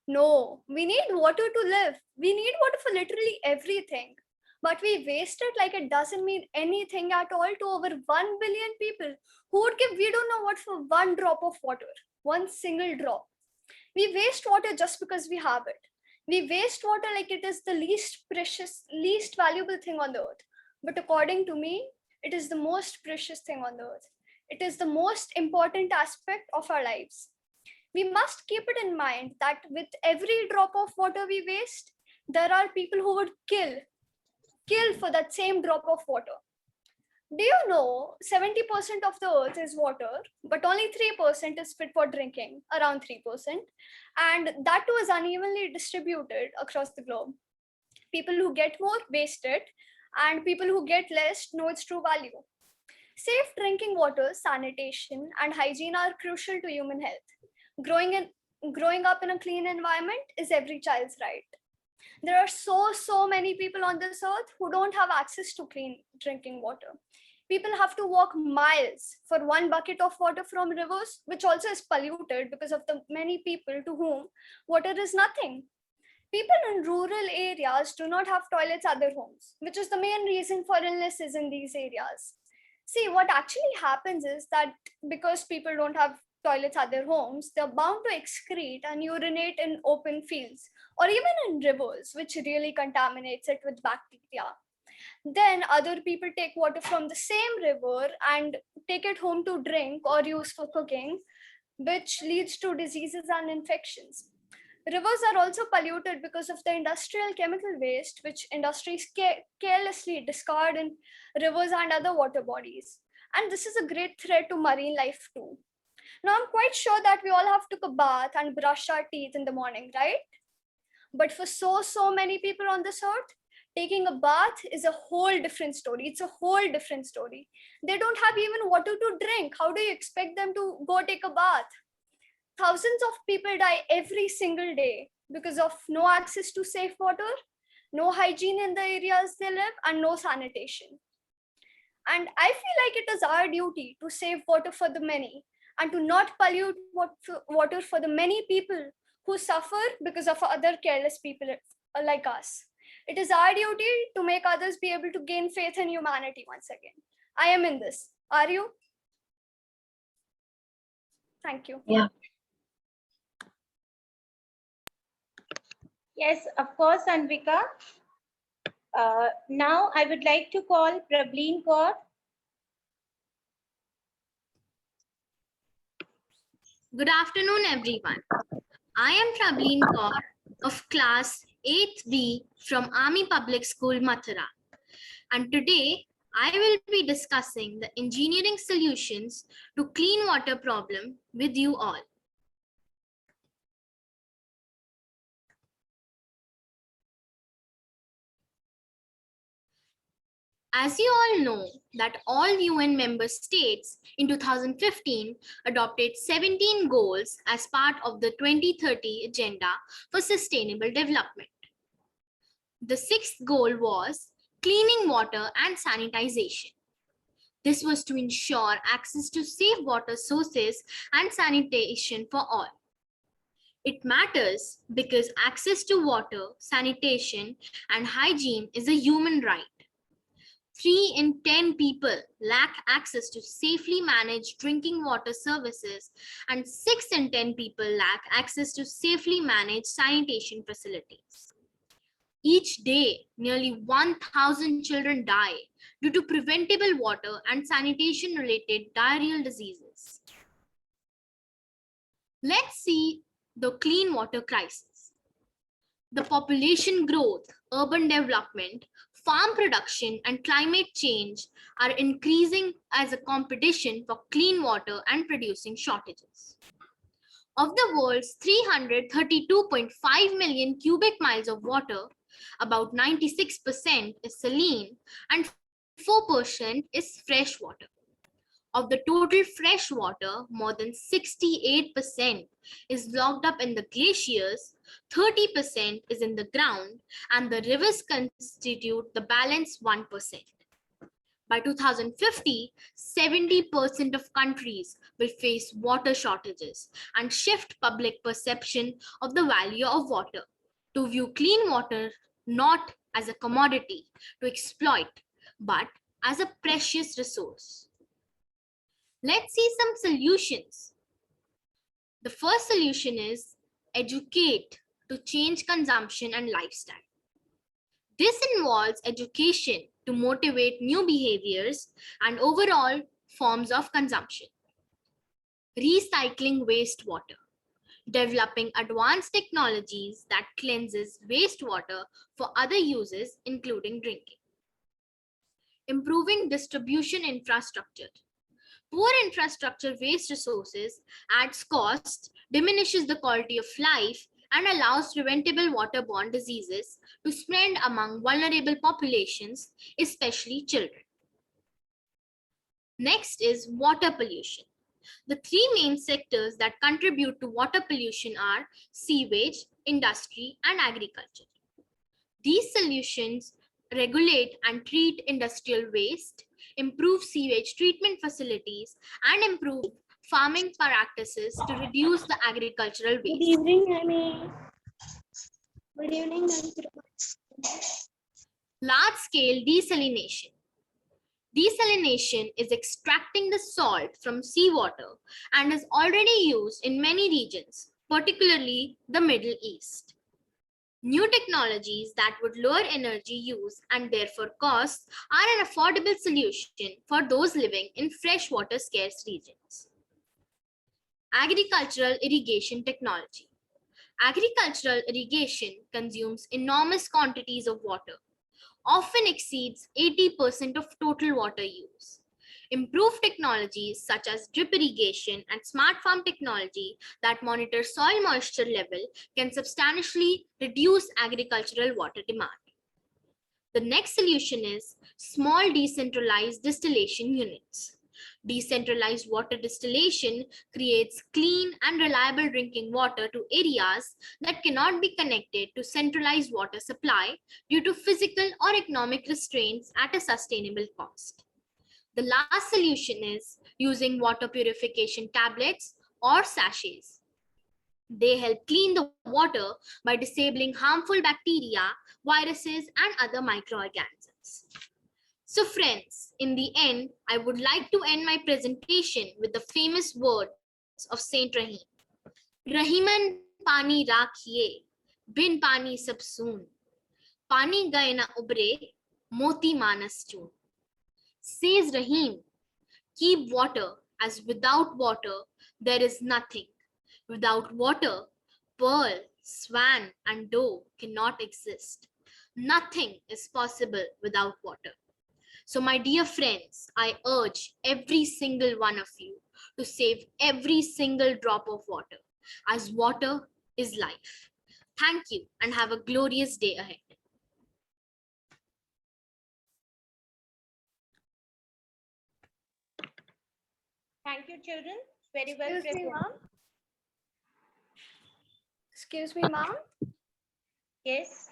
No, we need water to live. We need water for literally everything. But we waste it like it doesn't mean anything at all to over 1 billion people who would give we don't know what for one drop of water, one single drop. We waste water just because we have it. We waste water like it is the least precious, least valuable thing on the earth. But according to me, it is the most precious thing on the earth. It is the most important aspect of our lives. We must keep it in mind that with every drop of water we waste, there are people who would kill for that same drop of water. Do you know 70% of the earth is water, but only 3% is fit for drinking, around 3%. And that too is unevenly distributed across the globe. People who get more waste it, and people who get less know its true value. Safe drinking water, sanitation, and hygiene are crucial to human health. Growing up in a clean environment is every child's right. There are so many people on this earth who don't have access to clean drinking water. People have to walk miles for one bucket of water from rivers, which also is polluted because of the many people to whom water is nothing. People in rural areas do not have toilets at their homes, which is the main reason for illnesses in these areas. See, what actually happens is that because people don't have toilets at their homes, they're bound to excrete and urinate in open fields or even in rivers, which really contaminates it with bacteria. Then other people take water from the same river and take it home to drink or use for cooking, which leads to diseases and infections. Rivers are also polluted because of the industrial chemical waste, which industries carelessly discard in rivers and other water bodies. And this is a great threat to marine life too. Now, I'm quite sure that we all have took a bath and brushed our teeth in the morning, right? But for so many people on this earth, taking a bath is a whole different story. It's a whole different story. They don't have even water to drink. How do you expect them to go take a bath? Thousands of people die every single day because of no access to safe water, no hygiene in the areas they live, and no sanitation. And I feel like it is our duty to save water for the many and to not pollute water for the many people who suffer because of other careless people like us. It is our duty to make others be able to gain faith in humanity once again. I am in this. Are you? Thank you. Yeah. Yes, of course, Anvika. Now I would like to call Prableen Kaur. Good afternoon, everyone. I am Prableen Kaur of class 8th B from Army Public School, Mathura. And today, I will be discussing the engineering solutions to clean water problem with you all. As you all know that all UN member states in 2015 adopted 17 goals as part of the 2030 Agenda for Sustainable Development. The sixth goal was cleaning water and sanitization. This was to ensure access to safe water sources and sanitation for all. It matters because access to water, sanitation, and hygiene is a human right. 3 in 10 people lack access to safely managed drinking water services, and 6 in 10 people lack access to safely managed sanitation facilities. Each day, nearly 1,000 children die due to preventable water and sanitation-related diarrheal diseases. Let's see the clean water crisis. The population growth, urban development, farm production, and climate change are increasing as a competition for clean water and producing shortages. Of the world's 332.5 million cubic miles of water, about 96% is saline and 4% is fresh water. Of the total fresh water, more than 68% is locked up in the glaciers, 30% is in the ground, and the rivers constitute the balance 1%. By 2050, 70% of countries will face water shortages and shift public perception of the value of water to view clean water not as a commodity to exploit, but as a precious resource. Let's see some solutions. The first solution is educate to change consumption and lifestyle. This involves education to motivate new behaviors and overall forms of consumption. Recycling wastewater. Developing advanced technologies that cleanses wastewater for other uses, including drinking. Improving distribution infrastructure. Poor infrastructure wastes resources, adds costs, diminishes the quality of life, and allows preventable waterborne diseases to spread among vulnerable populations, especially children. Next is water pollution. The three main sectors that contribute to water pollution are sewage, industry, and agriculture. These solutions regulate and treat industrial waste, improve sewage treatment facilities, and improve farming practices to reduce the agricultural waste. Good evening, Amy. Good evening, Large-scale desalination. Desalination is extracting the salt from seawater and is already used in many regions, particularly the Middle East. New technologies that would lower energy use and therefore costs are an affordable solution for those living in freshwater scarce regions. Agricultural irrigation technology. Agricultural irrigation consumes enormous quantities of water, often exceeds 80% of total water use. Improved technologies such as drip irrigation and smart farm technology that monitor soil moisture level can substantially reduce agricultural water demand. The next solution is small decentralized distillation units. Decentralized water distillation creates clean and reliable drinking water to areas that cannot be connected to centralized water supply due to physical or economic restraints at a sustainable cost. The last solution is using water purification tablets or sachets. They help clean the water by disabling harmful bacteria, viruses, and other microorganisms. So friends, in the end, I would like to end my presentation with the famous words of Saint Rahim. Rahiman pani rakhiye, bin pani sab soon. Pani gaye na ubre, moti manas choon. Says Rahim, keep water, as without water, there is nothing. Without water, pearl, swan, and doe cannot exist. Nothing is possible without water. So my dear friends, I urge every single one of you to save every single drop of water, as water is life. Thank you and have a glorious day ahead. Thank you, children. Very well Excuse me, presented. ma'am. Excuse me, ma'am. Yes.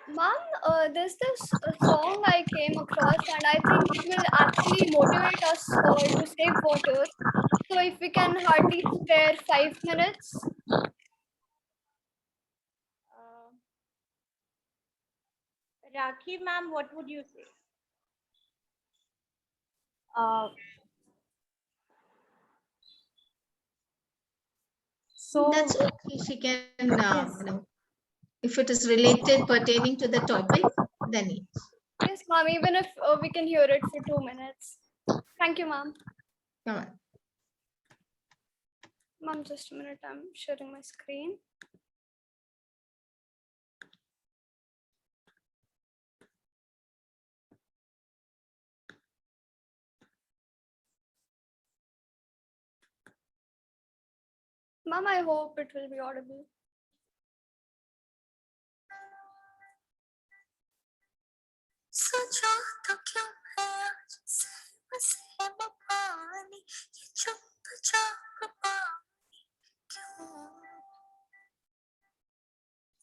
Ma'am, there's this song I came across, and I think it will actually motivate us to save water. So if we can hardly spare 5 minutes. Rakhi ma'am, what would you say? So that's okay. She can, yes. if it is related pertaining to the topic, then yes. Yes, ma'am, even if we can hear it for 2 minutes. Thank you, ma'am. Come on. Ma'am, just a minute. I'm sharing my screen. Ma'am, I hope it will be audible. सोचो तो क्यों है आज सहम सहम पानी ये चुपचाप पानी क्यों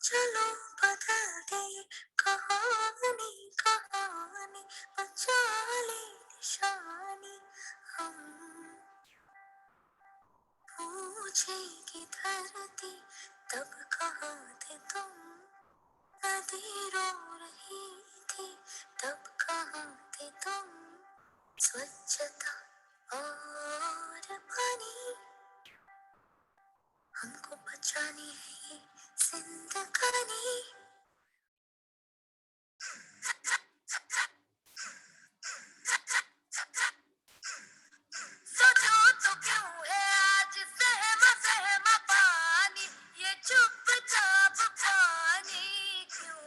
चलो बदल दे ये कहानी कहानी बचा ले निशानी हम पूछेगी धरती तब कहाँ थे तुम नदी रो रही थी तब कहाँ थे तुम स्वच्छता और पानी हमको बचानी है ये जिंदगानी सोचो तो क्यों है आज सहमा सहमा पानी ये चुपचाप पानी क्यों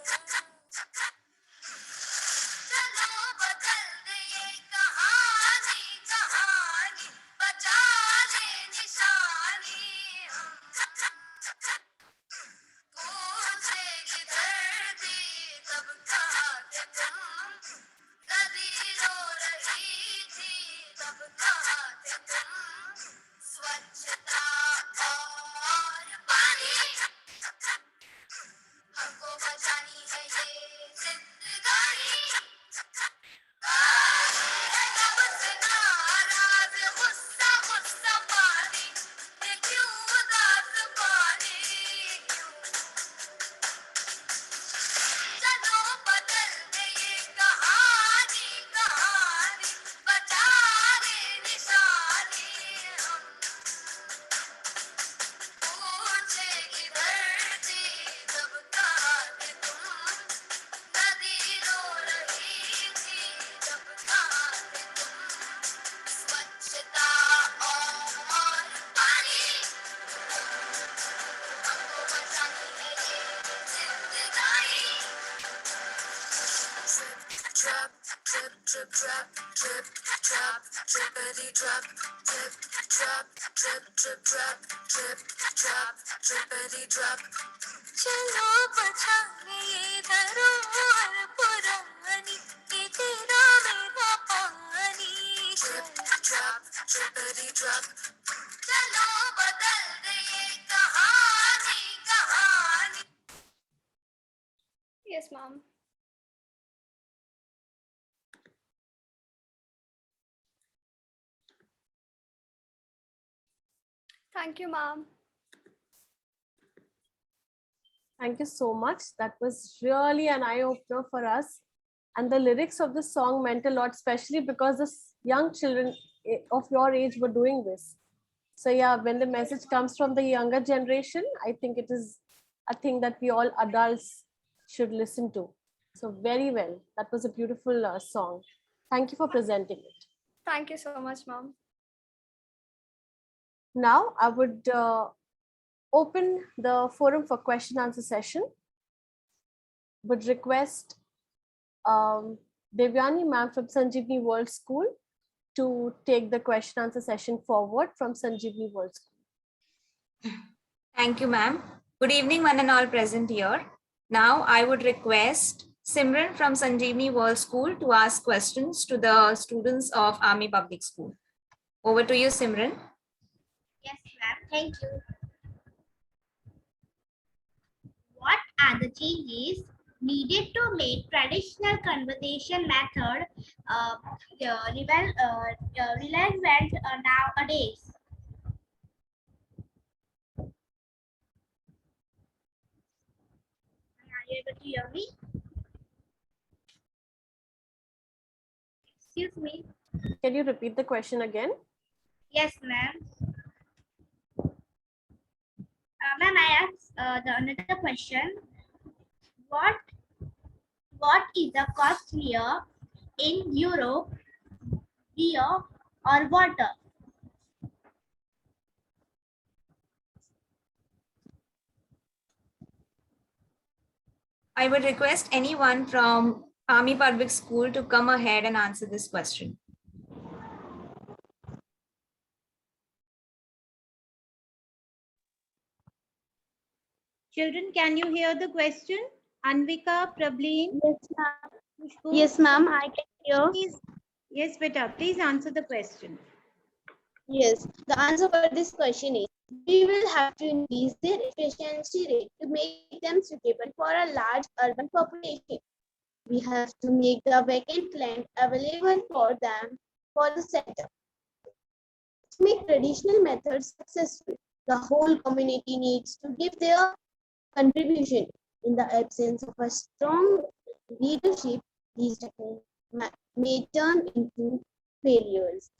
चलो बदल दे ये कहानी कहानी बचा ले निशानी पूछेगी धरती तब कहाँ थे तुम नदी रो रही थी तब कहाँ थे तुम स्वच्छता और पानी हमको बचानी है ये जिंदगानी कब से नाराज गुस्सा गुस्सा पानी ये क्यों उदास पानी क्यों चलो बदल दे ये कहानी कहानी बचा ले निशानी हम पूछेगी धरती तब कहाँ थे तुम नदी रो रही थी तब कहाँ थे तुम स्वच्छता और पानी हमको बचानी है ये जिंदगानी Drip, drip, drip, drip, drip, drop, drippity drop, drip, drop, drip, drip, drop, drip, drop, drippity drop. चलो बचाने ये धरोहर पुरानी ये तेरा मेरा पानी drip, drop, drippity drop. चलो बदल दे ये कहानी कहानी. Yes, ma'am. Thank you, ma'am. Thank you so much. That was really an eye-opener for us. And the lyrics of the song meant a lot, especially because the young children of your age were doing this. So yeah, when the message comes from the younger generation, I think it is a thing that we all adults should listen to. So very well. That was a beautiful song. Thank you for presenting it. Thank you so much, ma'am. Now I would open the forum for question answer session. Would request Devyani ma'am from Sanjeevani World School to take the question answer session forward from Sanjeevani World School. Thank you, ma'am. Good evening, one and all present here. Now I would request Simran from Sanjeevani World School to ask questions to the students of Army Public School. Over to you, Simran. Yes, ma'am. Thank you. What are the changes needed to make traditional conversation method relevant nowadays? Are you able to hear me? Excuse me. Can you repeat the question again? Yes, ma'am. Ma'am, I asked another question. What is the costlier in Europe, beer or water? I would request anyone from Army Public School to come ahead and answer this question. Children, can you hear the question? Anvika, Prableen? Yes, ma'am, I can hear. Please, yes, beta, please answer the question. Yes, the answer for this question is we will have to increase their efficiency rate to make them suitable for a large urban population. We have to make the vacant land available for them for the setup. To make traditional methods successful, the whole community needs to give their contribution. In the absence of a strong leadership, these techniques may turn into failures.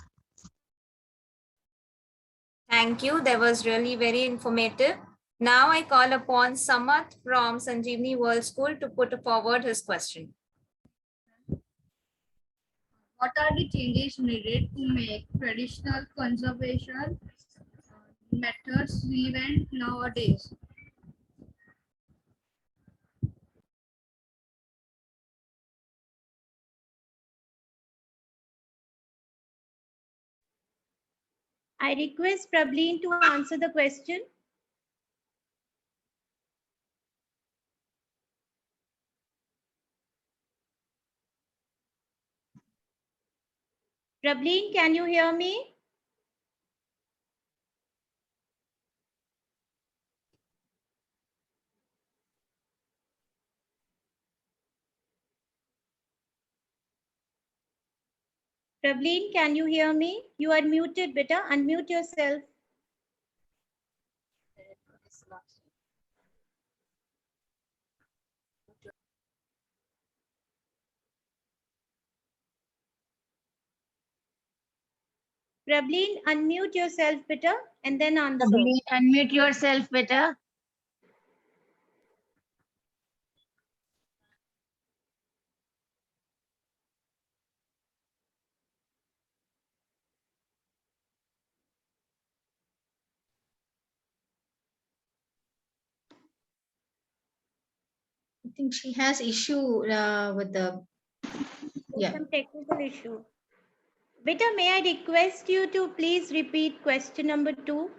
Thank you. That was really very informative. Now I call upon Samat from Sanjeevani World School to put forward his question. What are the changes needed to make traditional conservation methods relevant nowadays? I request Prableen to answer the question. Prableen, can you hear me? Prableen, can you hear me? You are muted, beta. Unmute yourself. Prableen, unmute yourself, beta, and then answer. Unmute yourself, better. I think she has issue with the Some technical issue. Beta, may I request you to please repeat question number 2?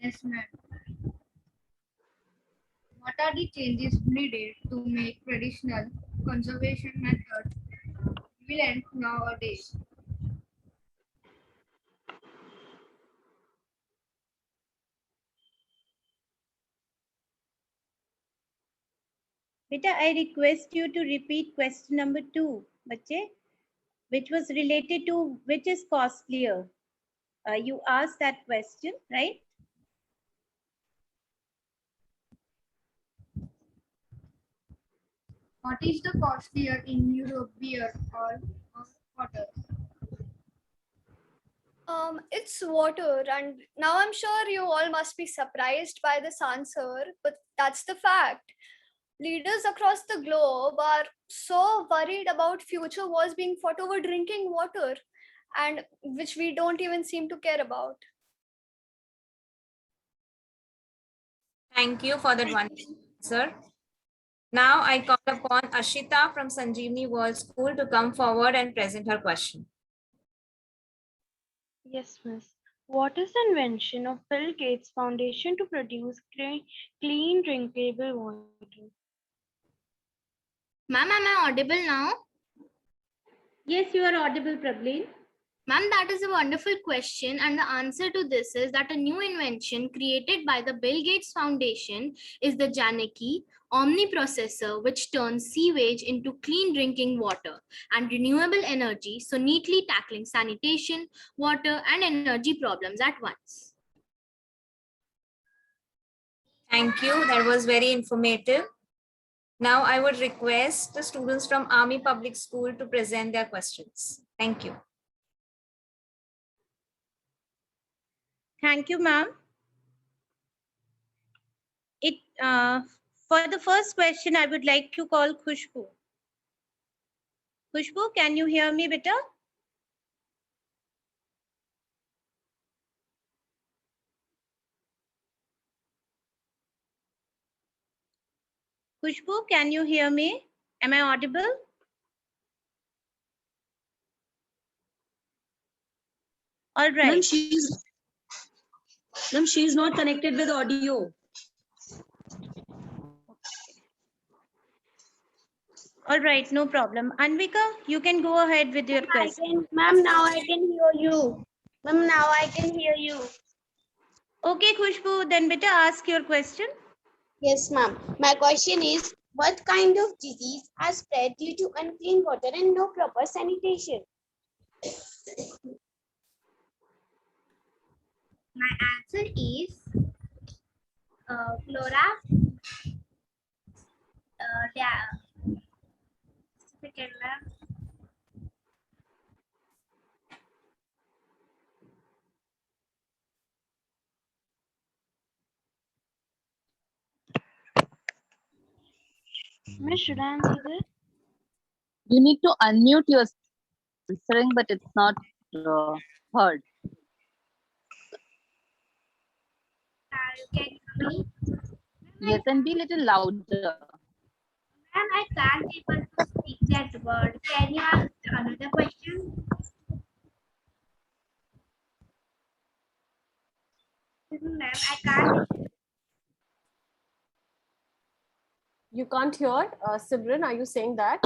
Yes, ma'am. What are the changes needed to make traditional conservation methods relevant nowadays? Beta, I request you to repeat question number 2, bache, which was related to which is costlier. You asked that question, right? What is the costlier in Europe, beer or water? It's water, and now I'm sure you all must be surprised by this answer, but that's the fact. Leaders across the globe are so worried about future wars being fought over drinking water, and which we don't even seem to care about. Thank you for that one, sir. Now I call upon Ashita from Sanjeevani World School to come forward and present her question. Yes, miss. What is the invention of Bill Gates Foundation to produce clean drinkable water? Ma'am, am I audible now? Yes, you are audible, Prableen. Ma'am, that is a wonderful question, and the answer to this is that a new invention created by the Bill Gates Foundation is the Janaki omniprocessor, which turns sewage into clean drinking water and renewable energy, so neatly tackling sanitation, water, and energy problems at once. Thank you. That was very informative. Now I would request the students from Army Public School to present their questions. Thank you. Thank you, ma'am. For the first question, I would like to call Khushbu. Khushbu, can you hear me, beta? Khushbu, can you hear me? Am I audible? All right. Ma'am, she is not connected with audio. All right, no problem. Anvika, you can go ahead with your question. Ma'am, now I can hear you. Ma'am, now I can hear you. Okay, Khushbu, then beta ask your question. Yes, ma'am. My question is, what kind of disease has spread due to unclean water and no proper sanitation? My answer is flora. Second one. Miss, should I answer this? You need to unmute your answering, but it's not heard. Can you hear me? Yes, and be a little louder. Ma'am, I can't able to speak that word. Can you ask another question? Ma'am, I can't. You can't hear? Simran, are you saying that?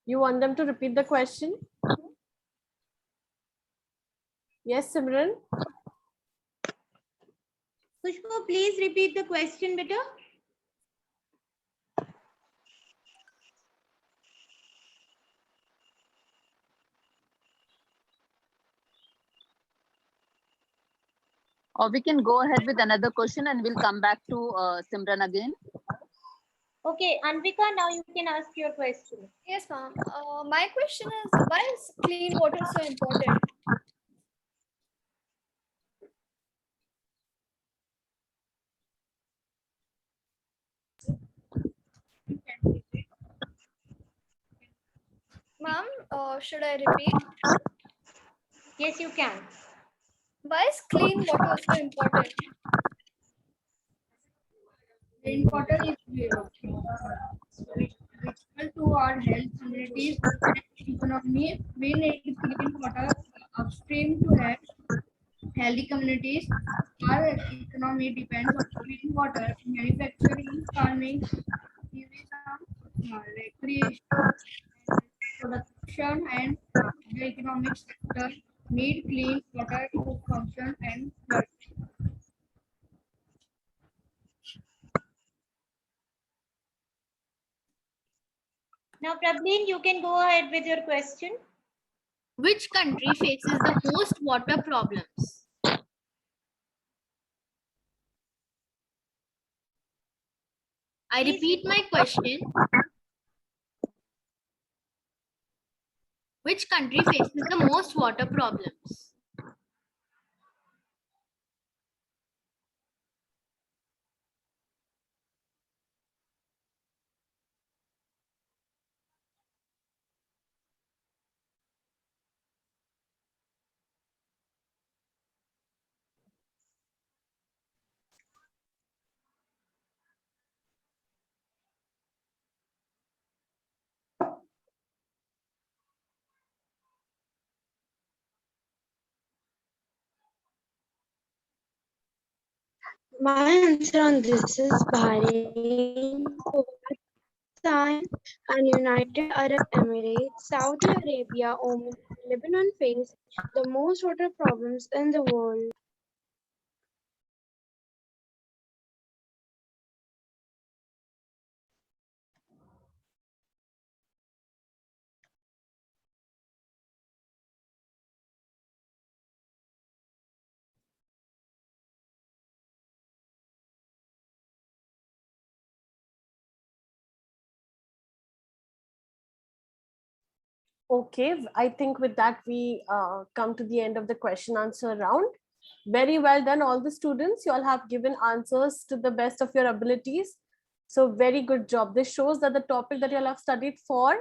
You want them to repeat the question? Yes, Simran? Khushbu, please repeat the question, beta. Or we can go ahead with another question and we'll come back to Simran again. Okay, Anvika, now you can ask your question. Yes, ma'am. My question is, why is clean water so important? Ma'am, should I repeat? Yes, you can. Why is clean water so important? Clean water is critical to our health, communities, and economy. We need clean water upstream to have healthy communities. Our economy depends on clean water, manufacturing, farming, tourism, recreation, production, and the economic sector need clean water to function and flourish. Now, Prablin, you can go ahead with your question. Which country faces the most water problems? I repeat my question. Which country faces the most water problems? My answer on this is Bahrain, Pakistan, and United Arab Emirates, Saudi Arabia, Oman, and Lebanon face the most water problems in the world. Okay, I think with that we come to the end of the question answer round. Very well done, all the students. You all have given answers to the best of your abilities. So very good job. This shows that the topic that you all have studied for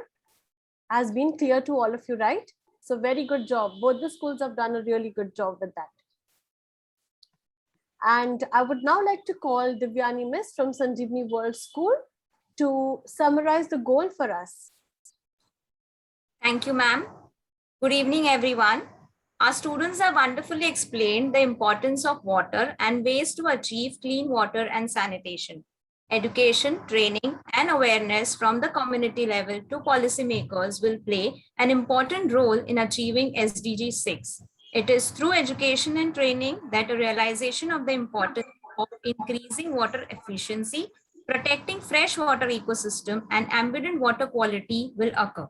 has been clear to all of you, right? So very good job. Both the schools have done a really good job with that. And I would now like to call Divyani Miss from Sanjeevani World School to summarize the goal for us. Thank you, ma'am. Good evening, everyone. Our students have wonderfully explained the importance of water and ways to achieve clean water and sanitation. Education, training, and awareness from the community level to policymakers will play an important role in achieving SDG 6. It is through education and training that a realization of the importance of increasing water efficiency, protecting freshwater ecosystem, and ambient water quality will occur.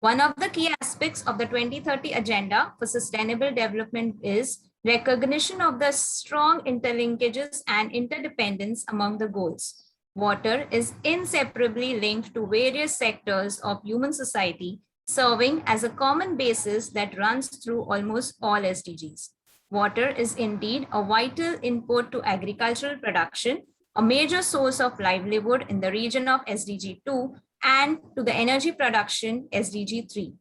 One of the key aspects of the 2030 Agenda for Sustainable Development is recognition of the strong interlinkages and interdependence among the goals. Water is inseparably linked to various sectors of human society, serving as a common basis that runs through almost all SDGs. Water is indeed a vital input to agricultural production, a major source of livelihood in the region of SDG 2, and to the energy production SDG 3.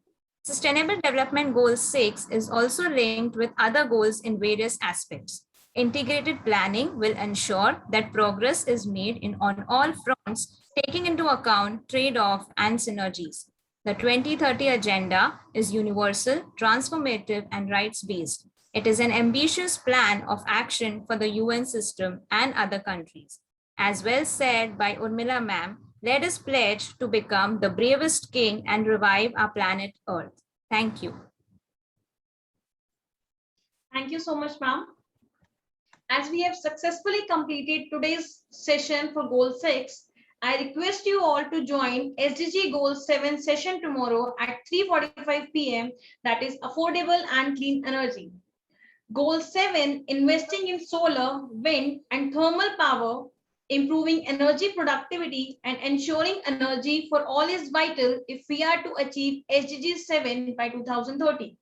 Sustainable Development Goal 6 is also linked with other goals in various aspects. Integrated planning will ensure that progress is made on all fronts, taking into account trade-off and synergies. The 2030 Agenda is universal, transformative, and rights-based. It is an ambitious plan of action for the UN system and other countries. As well said by Urmila ma'am, let us pledge to become the bravest king and revive our planet Earth. Thank you. Thank you so much, ma'am. As we have successfully completed today's session for Goal 6, I request you all to join SDG Goal 7 session tomorrow at 3:45 p.m. That is affordable and clean energy. Goal 7, investing in solar, wind, and thermal power, improving energy productivity, and ensuring energy for all is vital if we are to achieve SDG 7 by 2030.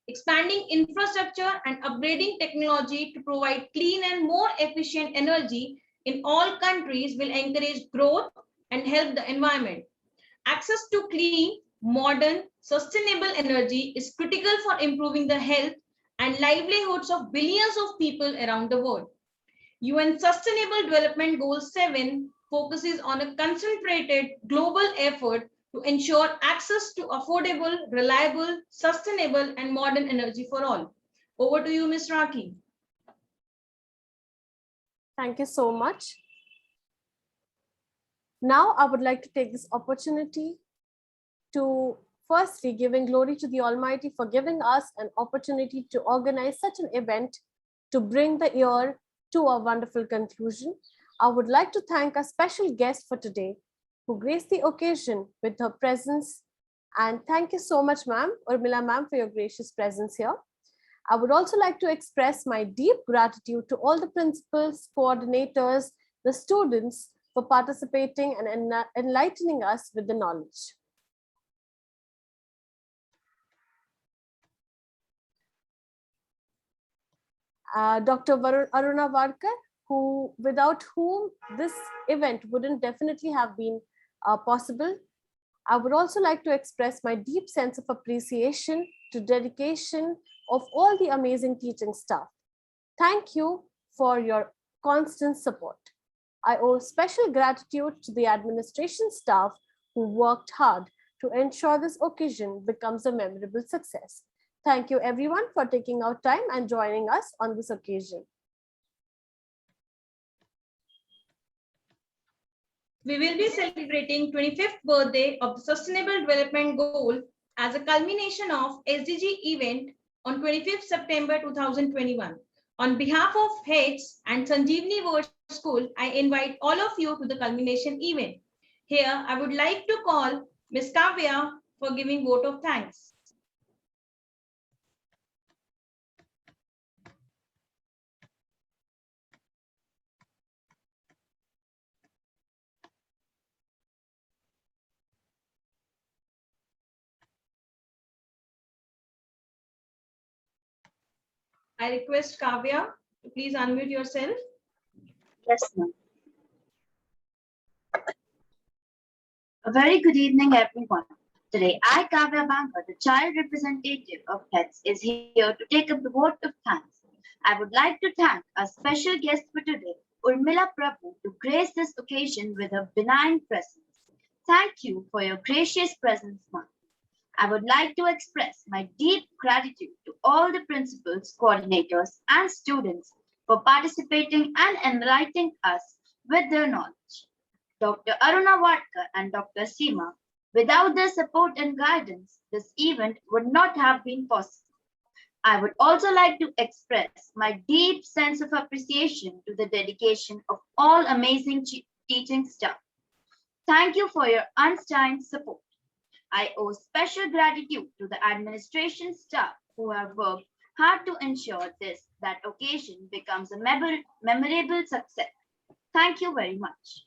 Expanding infrastructure and upgrading technology to provide clean and more efficient energy in all countries will encourage growth and help the environment. Access to clean, modern, sustainable energy is critical for improving the health and livelihoods of billions of people around the world. UN Sustainable Development Goal 7 focuses on a concentrated global effort to ensure access to affordable, reliable, sustainable, and modern energy for all. Over to you, Ms. Rakhi. Thank you so much. Now, I would like to take this opportunity to firstly giving glory to the Almighty for giving us an opportunity to organize such an event to bring the year to a wonderful conclusion. I would like to thank our special guest for today who graced the occasion with her presence. And thank you so much, ma'am, Urmila ma'am, for your gracious presence here. I would also like to express my deep gratitude to all the principals, coordinators, the students for participating and enlightening us with the knowledge. Dr. Aruna Varkar, without whom this event wouldn't definitely have been possible. I would also like to express my deep sense of appreciation to dedication of all the amazing teaching staff. Thank you for your constant support. I owe special gratitude to the administration staff who worked hard to ensure this occasion becomes a memorable success. Thank you everyone for taking out time and joining us on this occasion. We will be celebrating 25th birthday of the Sustainable Development Goal as a culmination of SDG event on 25th September 2021. On behalf of HETS and Sanjeevani World School, I invite all of you to the culmination event. Here, I would like to call Ms. Kavya for giving vote of thanks. I request Kavya to please unmute yourself. Yes, ma'am. A very good evening, everyone. Today, I, Kavya Banka, the child representative of HETS, is here to take up the vote of thanks. I would like to thank our special guest for today, Urmila Prabhu, to grace this occasion with her benign presence. Thank you for your gracious presence, ma'am. I would like to express my deep gratitude to all the principals, coordinators, and students for participating and enlightening us with their knowledge. Dr. Aruna Watkar and Dr. Seema, without their support and guidance, this event would not have been possible. I would also like to express my deep sense of appreciation to the dedication of all amazing teaching staff. Thank you for your unstained support. I owe special gratitude to the administration staff who have worked hard to ensure that occasion becomes a memorable success. Thank you very much.